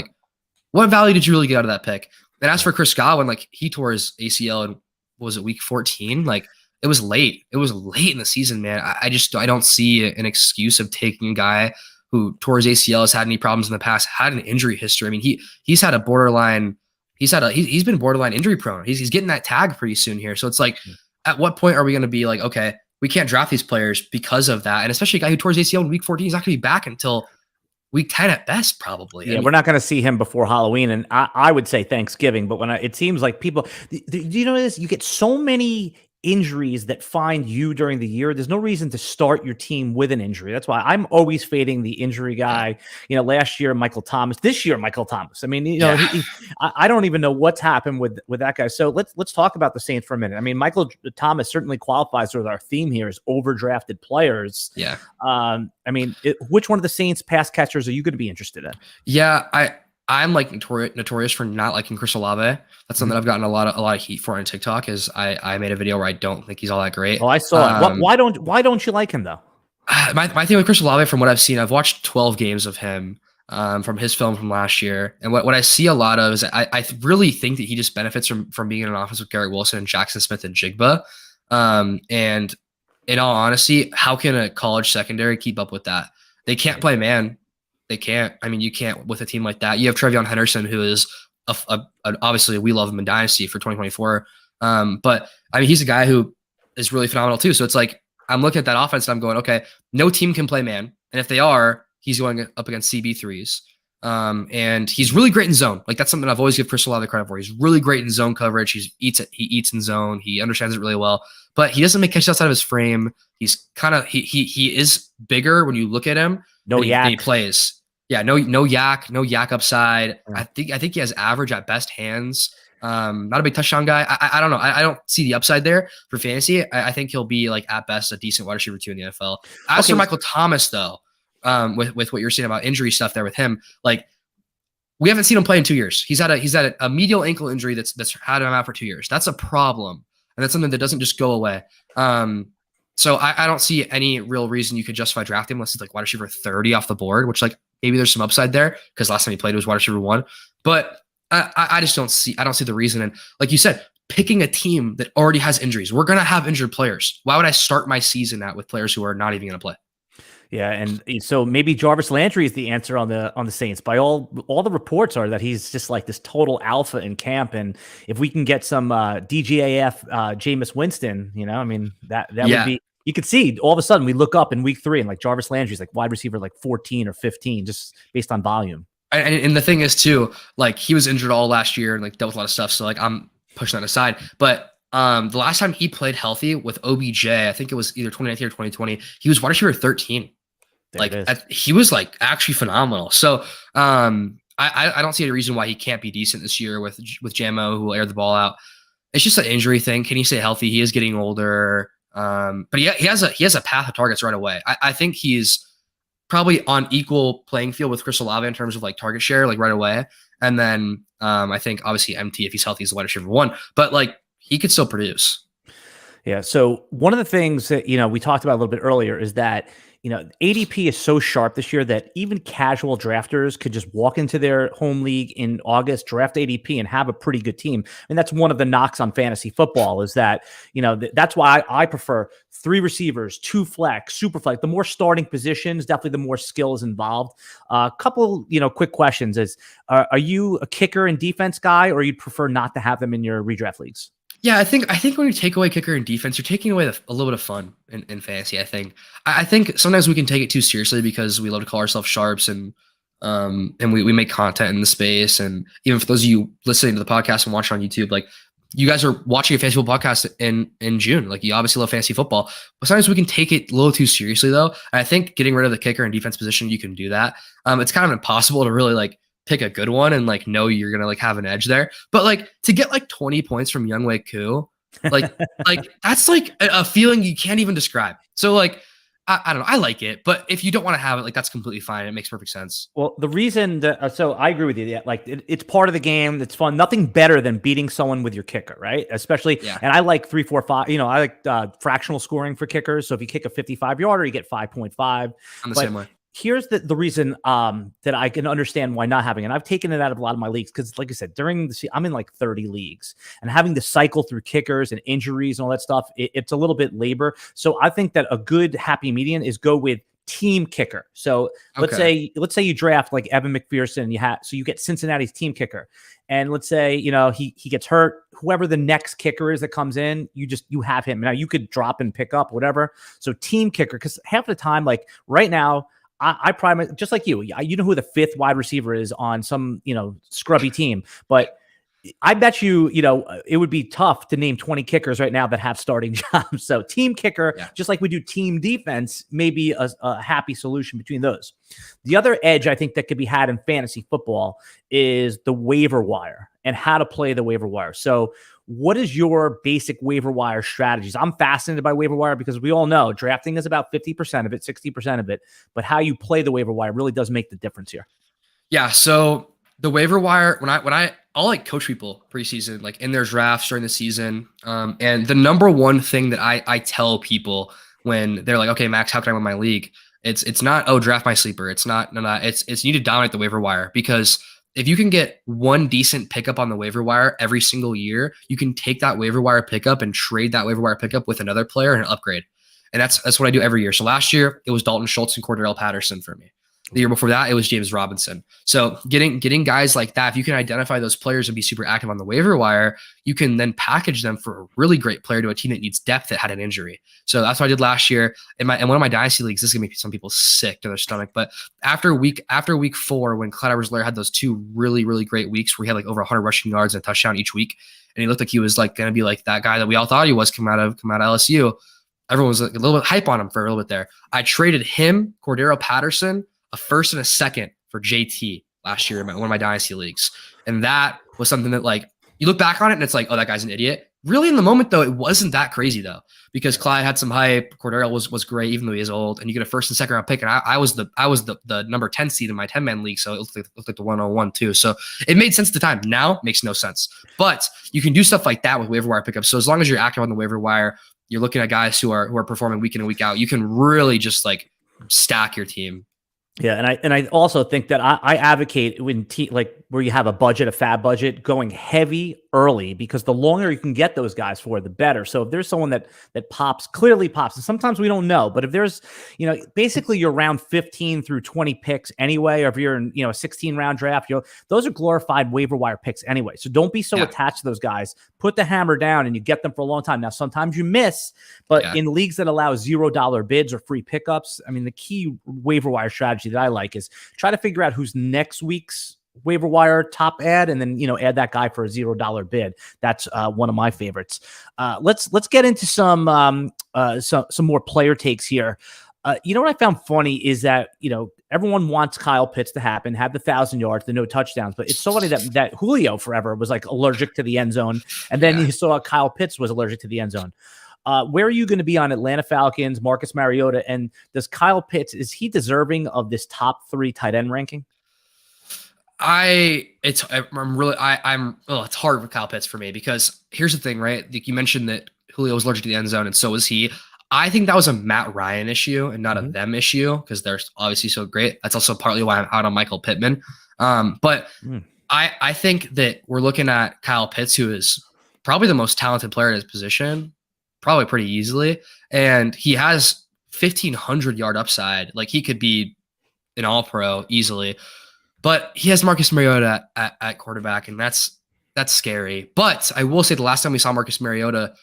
What value did you really get out of that pick? And as for Chris Godwin, he tore his ACL in, was it week 14? It was late. It was late in the season, man. I don't see an excuse of taking a guy who tore his ACL, has had any problems in the past, had an injury history. I mean, he's had a borderline. He's been borderline injury prone. He's getting that tag pretty soon here. So it's like, at what point are we going to be like, okay, we can't draft these players because of that? And especially a guy who tore his ACL in week 14, he's not going to be back until week 10 at best, probably. Yeah, we're not going to see him before Halloween, and I would say Thanksgiving. But it seems like people, do you know this? You get so many injuries that find you during the year. There's no reason to start your team with an injury. That's why I'm always fading the injury guy. You know, last year Michael Thomas, this year Michael Thomas. I mean, you know, I don't even know what's happened with that guy. So let's talk about the Saints for a minute. I mean, Michael Thomas certainly qualifies with our theme here as overdrafted players. Yeah. I mean, which one of the Saints pass catchers are you going to be interested in? Yeah, I'm like notorious for not liking Chris Olave. That's something I've gotten a lot of heat for on TikTok. Is I made a video where I don't think he's all that great. Oh, I saw it. Why don't you like him though? My thing with Chris Olave, from what I've seen, I've watched 12 games of him from his film from last year, and what I see a lot of is I really think that he just benefits from being in an offense with Garrett Wilson and Jackson Smith and Jigba. And in all honesty, how can a college secondary keep up with that? They can't play man. They can't. I mean, you can't with a team like that. You have Trevion Henderson, who is obviously we love him in Dynasty for 2024. But I mean, he's a guy who is really phenomenal too. So it's like I'm looking at that offense and I'm going, okay, no team can play man, and if they are, he's going up against CB3s. And he's really great in zone. Like that's something I've always give Chris Olave credit for. He's really great in zone coverage. He eats in zone. He understands it really well, but he doesn't make catches outside of his frame. He's kind of he is bigger when you look at him. No yak. He plays. Yeah, no yak upside. Yeah. I think he has average at best hands. Not a big touchdown guy. I don't know. I don't see the upside there for fantasy. I think he'll be like at best a decent wide receiver 2 in the NFL. As for Michael Thomas though, with what you're saying about injury stuff there with him, like we haven't seen him play in 2 years. He's had a medial ankle injury that's had him out for 2 years. That's a problem, and that's something that doesn't just go away. So I don't see any real reason you could justify drafting him unless he's like wide receiver 30 off the board, which like maybe there's some upside there because last time he played was wide receiver 1. But I just don't see the reason. And like you said, picking a team that already has injuries, we're gonna have injured players. Why would I start my season with players who are not even gonna play? Yeah, and so maybe Jarvis Landry is the answer on the Saints. By all the reports are that he's just like this total alpha in camp, and if we can get some DGAF Jameis Winston, you know, I mean that would be. You could see all of a sudden we look up in week 3 and like Jarvis Landry's like wide receiver like 14 or 15 just based on volume. And the thing is too, like he was injured all last year and like dealt with a lot of stuff. So like I'm pushing that aside, but. The last time he played healthy with OBJ, I think it was either 2019 or 2020. He was wide receiver 13. He was like actually phenomenal. So I don't see any reason why he can't be decent this year with Jamo, who will air the ball out. It's just an injury thing. Can he stay healthy? He is getting older. But he has a path of targets right away. I think he's probably on equal playing field with Chris Olave in terms of like target share, like right away. And then I think obviously MT, if he's healthy, is the wide receiver 1. But like he could still produce. Yeah. So one of the things that, you know, we talked about a little bit earlier is that, you know, ADP is so sharp this year that even casual drafters could just walk into their home league in August, draft ADP, and have a pretty good team. And that's one of the knocks on fantasy football is that, you know, that's why I prefer 3 receivers, 2 flex, super flex. The more starting positions, definitely the more skill is involved. A couple, you know, quick questions is, are you a kicker and defense guy, or you'd prefer not to have them in your redraft leagues? Yeah, I think when you take away kicker and defense, you're taking away a little bit of fun in fantasy. I think sometimes we can take it too seriously because we love to call ourselves sharps and we make content in the space. And even for those of you listening to the podcast and watching on YouTube, like you guys are watching a fantasy football podcast in June. Like you obviously love fantasy football, but sometimes we can take it a little too seriously though. And I think getting rid of the kicker and defense position, you can do that. It's kind of impossible to really like pick a good one and like know you're gonna like have an edge there, but like to get like 20 points from Younghoe Koo, like that's like a feeling you can't even describe. So like I don't know, I like it, but if you don't want to have it, like that's completely fine. It makes perfect sense. Well, the reason that so I agree with you. That like it's part of the game. It's fun. Nothing better than beating someone with your kicker, right? Especially, and I like 3, 4, 5. You know, I like fractional scoring for kickers. So if you kick a 55-yarder, you get 5.5. I'm the same way. Here's the reason that I can understand why not having it. And I've taken it out of a lot of my leagues because, like I said, during the season, I'm in like 30 leagues, and having to cycle through kickers and injuries and all that stuff, it's a little bit labor. So I think that a good happy median is go with team kicker. So let's say you draft like Evan McPherson, so you get Cincinnati's team kicker. And let's say, he gets hurt, whoever the next kicker is that comes in, you have him. Now you could drop and pick up, whatever. So team kicker, because half the time, like right now, I probably, just like you know who the 5th wide receiver is on some, scrubby team, but I bet you, it would be tough to name 20 kickers right now that have starting jobs. So team kicker, just like we do team defense, may be a happy solution between those. The other edge I think that could be had in fantasy football is the waiver wire and how to play the waiver wire. So what is your basic waiver wire strategies? I'm fascinated by waiver wire because we all know drafting is about 50% of it, 60% of it, but how you play the waiver wire really does make the difference here. Yeah. So the waiver wire, I'll like coach people preseason, like in their drafts during the season. And the number one thing that I tell people when they're like, okay, Max, how can I win my league? It's not, draft my sleeper. It's not, it's you need to dominate the waiver wire, because if you can get one decent pickup on the waiver wire every single year, you can take that waiver wire pickup and trade that waiver wire pickup with another player and upgrade. And that's what I do every year. So last year it was Dalton Schultz and Cordarrelle Patterson for me. The year before that, it was James Robinson. So getting guys like that, if you can identify those players and be super active on the waiver wire, you can then package them for a really great player to a team that needs depth that had an injury. So that's what I did last year. In one of my dynasty leagues, this is gonna make some people sick to their stomach. But after week 4, when Clyde Edwards-Helaire had those 2 really, really great weeks where he had like over 100 rushing yards and a touchdown each week, and he looked like he was like gonna be like that guy that we all thought he was coming out of LSU. Everyone was like a little bit hype on him for a little bit there. I traded him, Cordarrelle Patterson, a 1st and a 2nd for JT last year in one of my dynasty leagues. And that was something that, like, you look back on it and it's like, oh, that guy's an idiot. Really, in the moment, though, it wasn't that crazy, though, because Clyde had some hype. Cordarrelle was great, even though he is old. And you get a 1st and 2nd round pick. And I was the number 10 seed in my 10-man league. So it looked like the 101 too. So it made sense at the time. Now it makes no sense. But you can do stuff like that with waiver wire pickups. So as long as you're active on the waiver wire, you're looking at guys who are performing week in and week out, you can really just like stack your team. Yeah, and I also think that I advocate when like where you have a budget, a fab budget, going heavy early, because the longer you can get those guys for, the better. So if there's someone that clearly pops, and sometimes we don't know, but if there's, basically you're round 15 through 20 picks anyway, or if you're in, a 16 round draft, those are glorified waiver wire picks anyway. So don't be so attached to those guys. Put the hammer down and you get them for a long time. Now, sometimes you miss, but in leagues that allow $0 bids or free pickups, I mean, the key waiver wire strategy that I like is try to figure out who's next week's waiver wire top ad, and then add that guy for a $0 bid. That's one of my favorites. Let's get into some more player takes here. What I found funny is that everyone wants Kyle Pitts to have the 1,000 yards, the no touchdowns, but it's so funny that Julio forever was like allergic to the end zone, and then you saw Kyle Pitts was allergic to the end zone. Where are you going to be on Atlanta Falcons, Marcus Mariota, and does Kyle Pitts, is he deserving of this top 3 tight end ranking? It's hard with Kyle Pitts for me, because here's the thing, right? Like you mentioned that Julio was allergic to the end zone, and so was he. I think that was a Matt Ryan issue and not a them issue, because they're obviously so great. That's also partly why I'm out on Michael Pittman. I think that we're looking at Kyle Pitts, who is probably the most talented player in his position, probably pretty easily. And he has 1,500 yard upside. Like, he could be an all-pro easily. But he has Marcus Mariota at quarterback, and that's scary. But I will say the last time we saw Marcus Mariota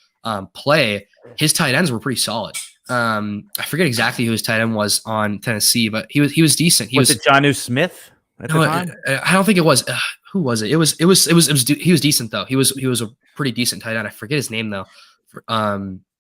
play, his tight ends were pretty solid. I forget exactly who his tight end was on Tennessee, but he was decent. Was it Jonnu Smith at the time? I don't think it was. Who was it? He was decent though. He was a pretty decent tight end. I forget his name though.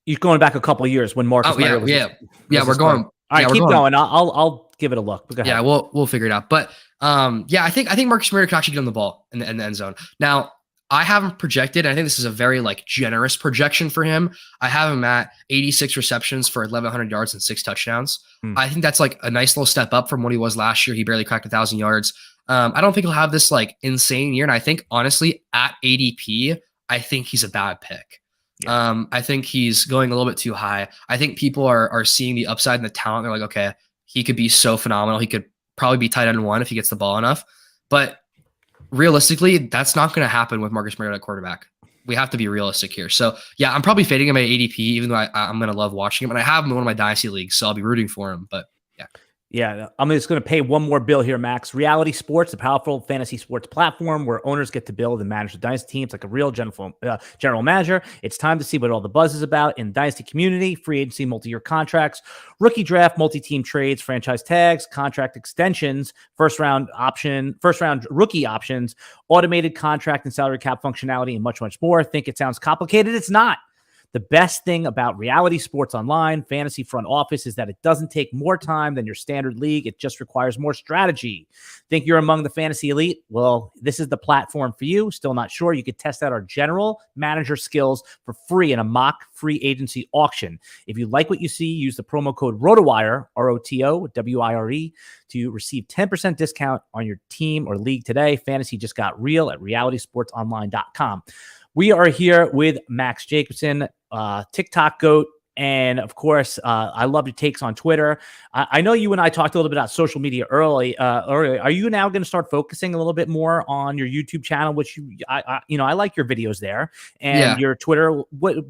You're going back a couple of years when Marcus. We're going. All right, keep going. I'll give it a look. Go ahead. Yeah, we'll figure it out. But I think Marcus Mariota can actually get on the ball in the end zone. Now, I have him projected, and I think this is a very generous projection for him. I have him at 86 receptions for 1,100 yards and 6 touchdowns. I think that's a nice little step up from what he was last year. He barely cracked 1,000 yards. I don't think he'll have this insane year. And I think honestly at ADP, I think he's a bad pick. Yeah. I think he's going a little bit too high. I think people are seeing the upside and the talent. They're like, okay, he could be so phenomenal. He could probably be tight end 1 if he gets the ball enough. But realistically, that's not going to happen with Marcus Mariota at quarterback. We have to be realistic here. So yeah, I'm probably fading him at ADP, even though I'm going to love watching him. And I have him in one of my dynasty leagues, so I'll be rooting for him. But Yeah, I'm just going to pay one more bill here, Max. Reality Sports, the powerful fantasy sports platform where owners get to build and manage the Dynasty teams like a real general manager. It's time to see what all the buzz is about in the Dynasty community: free agency, multi-year contracts, rookie draft, multi-team trades, franchise tags, contract extensions, first round rookie options, automated contract and salary cap functionality, and much, much more. Think it sounds complicated? It's not. The best thing about Reality Sports Online Fantasy Front Office is that it doesn't take more time than your standard league. It just requires more strategy. Think you're among the fantasy elite? Well, this is the platform for you. Still not sure? You could test out our general manager skills for free in a mock free agency auction. If you like what you see, use the promo code RotoWire, ROTOWIRE, to receive 10% discount on your team or league today. Fantasy just got real at realitysportsonline.com. We are here with Max Jacobson, TikTok GOAT, and of course, I love your takes on Twitter. I know you and I talked a little bit about social media earlier. Are you now going to start focusing a little bit more on your YouTube channel, which I like your videos there, and your Twitter? What is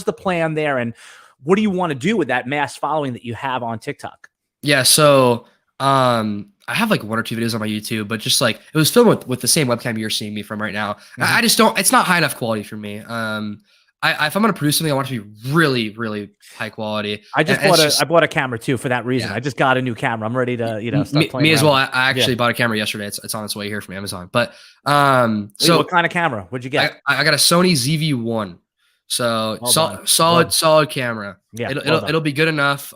the plan there, and what do you want to do with that mass following that you have on TikTok? Yeah, so I have like 1 or 2 videos on my YouTube, but just like it was filmed with the same webcam you're seeing me from right now. Mm-hmm. I just don't. It's not high enough quality for me. If I'm gonna produce something, I want it to be really, really high quality. I bought a camera too for that reason. Yeah. I just got a new camera. I'm ready to start playing. Me as well. I actually bought a camera yesterday. It's on its way here from Amazon. But so what kind of camera? What'd you get? I got a Sony ZV-1. So solid camera. Yeah, it'll be good enough.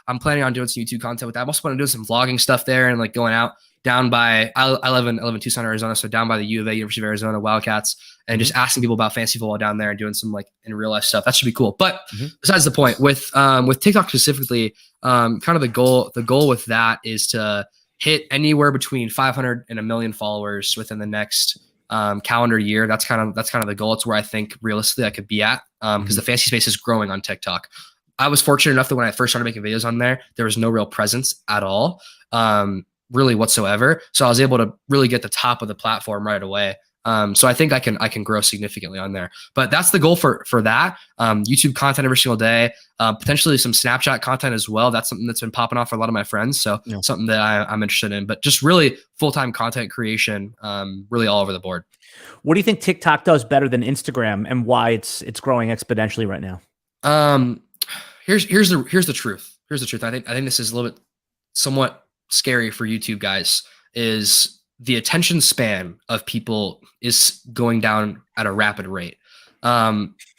I'm planning on doing some YouTube content with that. I'm also planning on doing some vlogging stuff there and like going out down by, I live in Tucson, Arizona. So down by the U of A, University of Arizona, Wildcats, and just asking people about fantasy football down there and doing some like in real life stuff. That should be cool. But besides the point, with TikTok specifically, kind of the goal with that is to hit anywhere between 500 and 1 million followers within the next calendar year. That's kind of the goal. It's where I think realistically I could be at, because the fantasy space is growing on TikTok. I was fortunate enough that when I first started making videos on there was no real presence at all, really whatsoever. So I was able to really get the top of the platform right away. So I think I can grow significantly on there. But that's the goal for that. YouTube content every single day, potentially some Snapchat content as well. That's something that's been popping off for a lot of my friends. So something that I'm interested in. But just really full-time content creation, really all over the board. What do you think TikTok does better than Instagram, and why it's growing exponentially right now? Here's the truth. I think this is a little bit somewhat scary for YouTube guys. Is the attention span of people is going down at a rapid rate,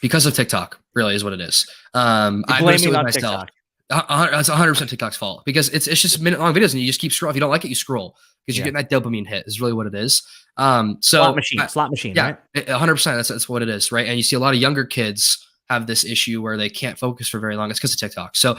because of TikTok. Really, is what it is. I'm blaming on TikTok. It's 100% TikTok's fault, because it's just minute-long videos and you just keep scrolling. If you don't like it, you scroll because you're getting that dopamine hit. Is really what it is. Slot machine, right? 100%. That's what it is, right? And you see a lot of younger kids have this issue where they can't focus for very long. It's because of TikTok. So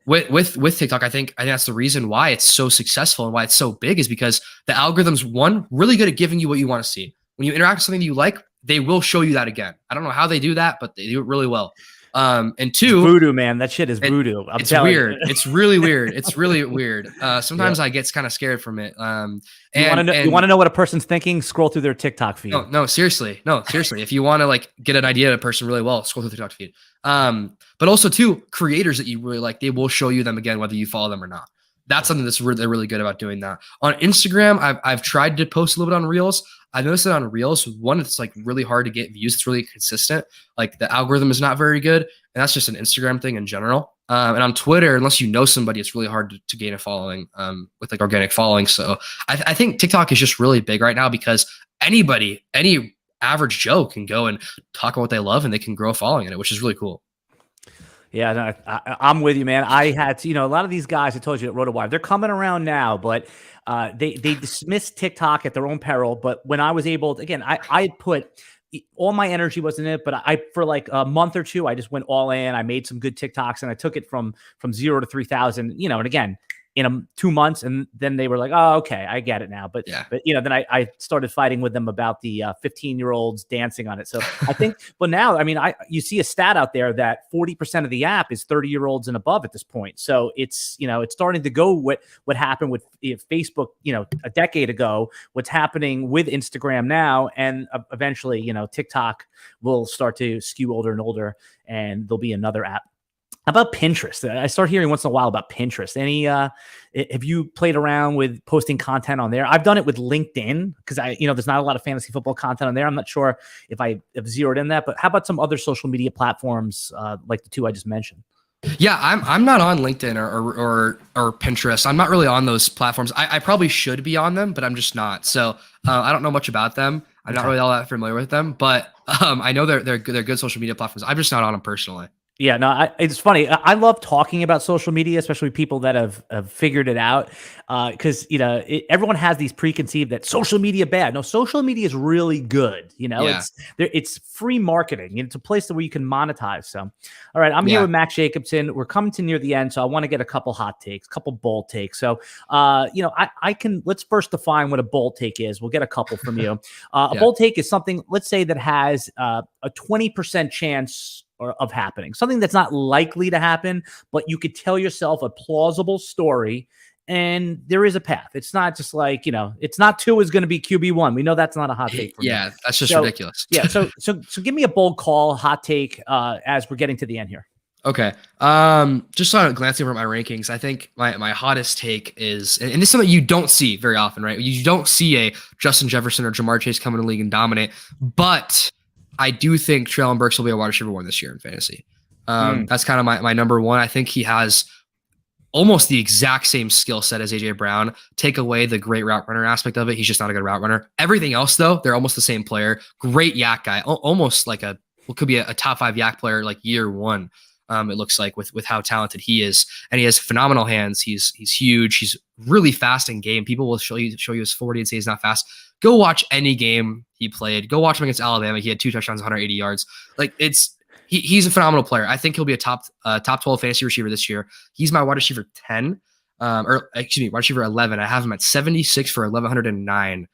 with TikTok, I think that's the reason why it's so successful and why it's so big, is because the algorithm's really good at giving you what you want to see. When you interact with something that you like, they will show you that again. I don't know how they do that, but they do it really well. And 2, it's voodoo, man. That shit is voodoo. It's weird. It's really weird. It's really weird. Sometimes I get kind of scared from it. You want to know what a person's thinking? Scroll through their TikTok feed. No, seriously. If you want to like get an idea of a person really well, scroll through the TikTok feed. But also 2, creators that you really like, they will show you them again, whether you follow them or not. That's something that's really good about doing that. On Instagram, I've tried to post a little bit on Reels. I noticed that on Reels, one, it's like really hard to get views. It's really consistent. Like the algorithm is not very good. And that's just an Instagram thing in general. And on Twitter, unless you know somebody, it's really hard to gain a following with like organic following. So I think TikTok is just really big right now, because any average Joe can go and talk about what they love and they can grow a following in it, which is really cool. Yeah, no, I'm with you, man. I had to, a lot of these guys I told you at RotoWire, they're coming around now, but they dismiss TikTok at their own peril. But when I was able to, again, I put all my energy was in it, but for like a month or 2, I just went all in. I made some good TikToks and I took it from 0 to 3,000, and again, in 2 months, and then they were like, "Oh, okay, I get it now." But then I started fighting with them about the 15-year-olds dancing on it. So I think, but now, I mean, you see a stat out there that 40% of the app is 30-year-olds and above at this point. So it's it's starting to go what happened with Facebook, a decade ago. What's happening with Instagram now, and eventually, TikTok will start to skew older and older, and there'll be another app How about Pinterest? I start hearing once in a while about Pinterest. Any, have you played around with posting content on there? I've done it with LinkedIn because there's not a lot of fantasy football content on there. I'm not sure if I have zeroed in that, but how about some other social media platforms like the two I just mentioned? Yeah, I'm not on LinkedIn or Pinterest. I'm not really on those platforms. I probably should be on them, but I'm just not. So I don't know much about them. I'm not really all that familiar with them, but I know they're good social media platforms. I'm just not on them personally. Yeah, no, it's funny. I love talking about social media, especially people that have figured it out. Because everyone has these preconceived that social media bad. No, social media is really good. Yeah. It's free marketing. It's a place where you can monetize. So, all right, I'm here with Max Jacobson. We're coming to near the end, so I want to get a couple hot takes, a couple bold takes. So, let's first define what a bold take is. We'll get a couple from you. A bold take is something, let's say, that has a 20% chance of happening, something that's not likely to happen, but you could tell yourself a plausible story and there is a path. It's not just like, it's not Tua is going to be QB1. We know that's not a hot take. Yeah, that's just ridiculous. Yeah. So give me a bold call, hot take, as we're getting to the end here. Okay. Just on glancing over my rankings, I think my hottest take is, and this is something you don't see very often, right? You don't see a Justin Jefferson or Jamar Chase come in the league and dominate, but I do think Treylon Burks will be a wide receiver one this year in fantasy. That's kind of my number one. I think he has almost the exact same skill set as AJ Brown. Take away the great route runner aspect of it, he's just not a good route runner. Everything else, though, they're almost the same player. Great yak guy, almost like what could be a top 5 yak player like year one. It looks like with how talented he is, and he has phenomenal hands. He's huge. He's really fast in game. People will show you his 40 and say he's not fast. Go watch any game he played. Go watch him against Alabama. He had 2 touchdowns, 180 yards. Like he's a phenomenal player. I think he'll be a top 12 fantasy receiver this year. He's my wide receiver 10, wide receiver 11. I have him at 76 for 1,109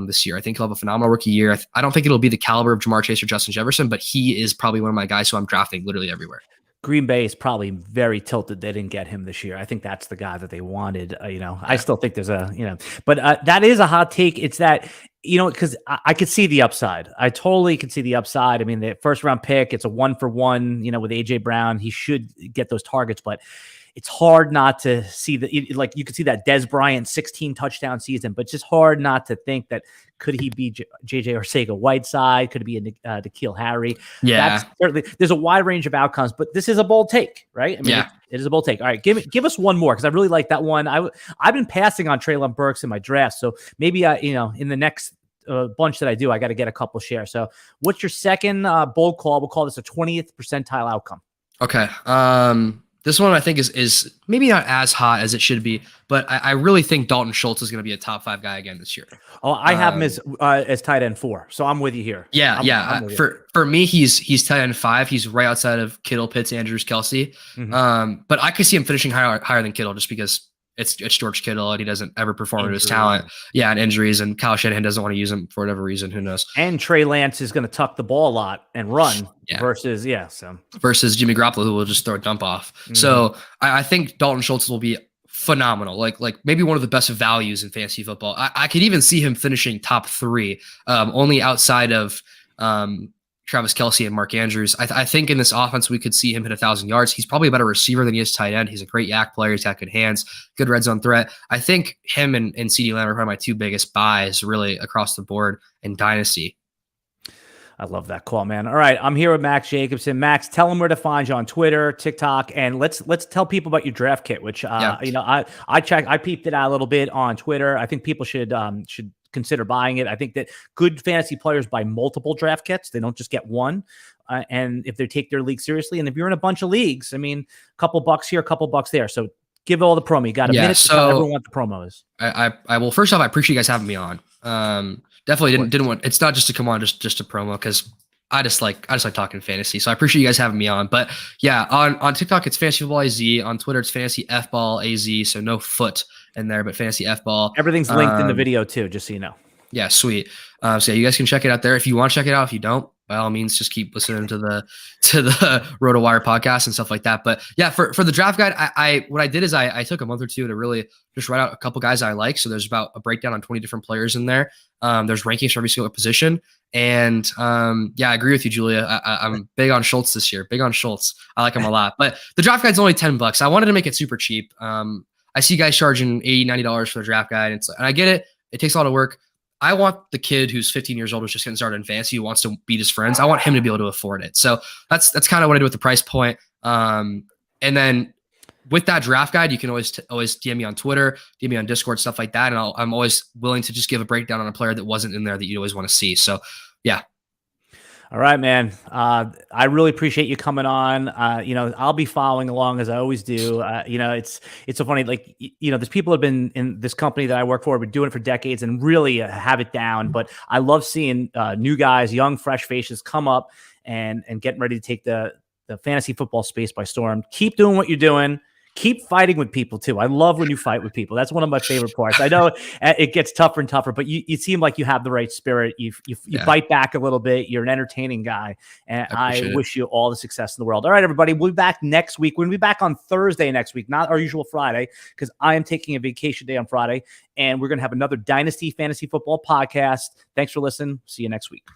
this year. I think he'll have a phenomenal rookie year. I don't think it'll be the caliber of Jamar Chase or Justin Jefferson, but he is probably one of my guys who I'm drafting literally everywhere. Green Bay is probably very tilted they didn't get him this year. I think that's the guy that they wanted. I still think there's but that is a hot take. It's that, because I could see the upside. I totally could see the upside. I mean, the first round pick, it's a 1-for-1, with AJ Brown. He should get those targets, but it's hard not to see that. You could see that Dez Bryant 16 touchdown season, but it's just hard not to think that could he be JJ Arcega-Whiteside? Could it be a N'Keal Harry? Yeah, there's a wide range of outcomes, but this is a bold take, right? I mean, it is a bold take. All right, give us one more because I really like that one. I've been passing on Treylon Burks in my draft, so maybe in the next bunch that I do, I got to get a couple shares. So, what's your second bold call? We'll call this a 20th percentile outcome. Okay. This one I think is maybe not as hot as it should be, but I really think Dalton Schultz is going to be a top 5 guy again this year. Oh, I have him as tight end 4, so I'm with you here. Yeah, for me, he's tight end 5. He's right outside of Kittle, Pitts, Andrews, Kelsey. Mm-hmm. But I could see him finishing higher than Kittle just because it's George Kittle and he doesn't ever perform to his talent. Yeah, and injuries, and Kyle Shanahan doesn't want to use him for whatever reason. Who knows? And Trey Lance is going to tuck the ball a lot and run versus Jimmy Garoppolo, who will just throw a dump off. Mm-hmm. So I think Dalton Schultz will be phenomenal, like maybe one of the best values in fantasy football. I could even see him finishing top 3, only outside of Travis Kelce and Mark Andrews. I think in this offense, we could see him hit 1,000 yards. He's probably a better receiver than he is tight end. He's a great yak player. He's got good hands, good red zone threat. I think him and CeeDee Lamb are probably my 2 biggest buys really across the board in Dynasty. I love that call, man. All right, I'm here with Max Jacobson. Max, tell them where to find you on Twitter, TikTok, and let's tell people about your draft kit, which I peeped it out a little bit on Twitter. I think people should consider buying it. I think that good fantasy players buy multiple draft kits. They don't just get one. And if they take their league seriously, and if you're in a bunch of leagues, I mean, a couple bucks here, a couple bucks there. So give all the promo. You got a minute to tell everyone what the promo is. I will. First off, I appreciate you guys having me on. Definitely didn't want. It's not just to come on just a promo because I just like talking fantasy. So I appreciate you guys having me on. But yeah, on TikTok it's FantasyFootballAZ. On Twitter it's FantasyFootballAZ. So no foot in there, but FantasyFball. Everything's linked in the video too, just so you know. Yeah, sweet. So yeah, you guys can check it out there if you want to check it out. If you don't, by all means, just keep listening to the RotoWire podcast and stuff like that. But yeah, for the draft guide, what I did is I took a month or two to really just write out a couple guys I like. So there's about a breakdown on 20 different players in there. There's rankings for every single position, And yeah, I agree with you, Julia. I'm big on Schultz this year. Big on Schultz. I like him a lot. But the draft guide's only $10. I wanted to make it super cheap. I see guys charging $80, $90 for the draft guide. And I get it. It takes a lot of work. I want the kid who's 15 years old, who's just getting started in fantasy, who wants to beat his friends. I want him to be able to afford it. So that's kind of what I do with the price point. And then with that draft guide, you can always DM me on Twitter, DM me on Discord, stuff like that. And I'm always willing to just give a breakdown on a player that wasn't in there that you always want to see. So yeah. All right, man. I really appreciate you coming on. I'll be following along as I always do. It's so funny. Like, there's people who have been in this company that I work for, been doing it for decades and really have it down. But I love seeing new guys, young, fresh faces come up and getting ready to take the fantasy football space by storm. Keep doing what you're doing. Keep fighting with people too. I love when you fight with people. That's one of my favorite parts. I know it gets tougher and tougher, but you seem like you have the right spirit. You fight back a little bit. You're an entertaining guy, and I wish you all the success in the world. All right, everybody, we'll be back next week. We're gonna be back on Thursday next week, not our usual Friday, because I am taking a vacation day on Friday, and we're gonna have another Dynasty Fantasy Football podcast. Thanks for listening. See you next week.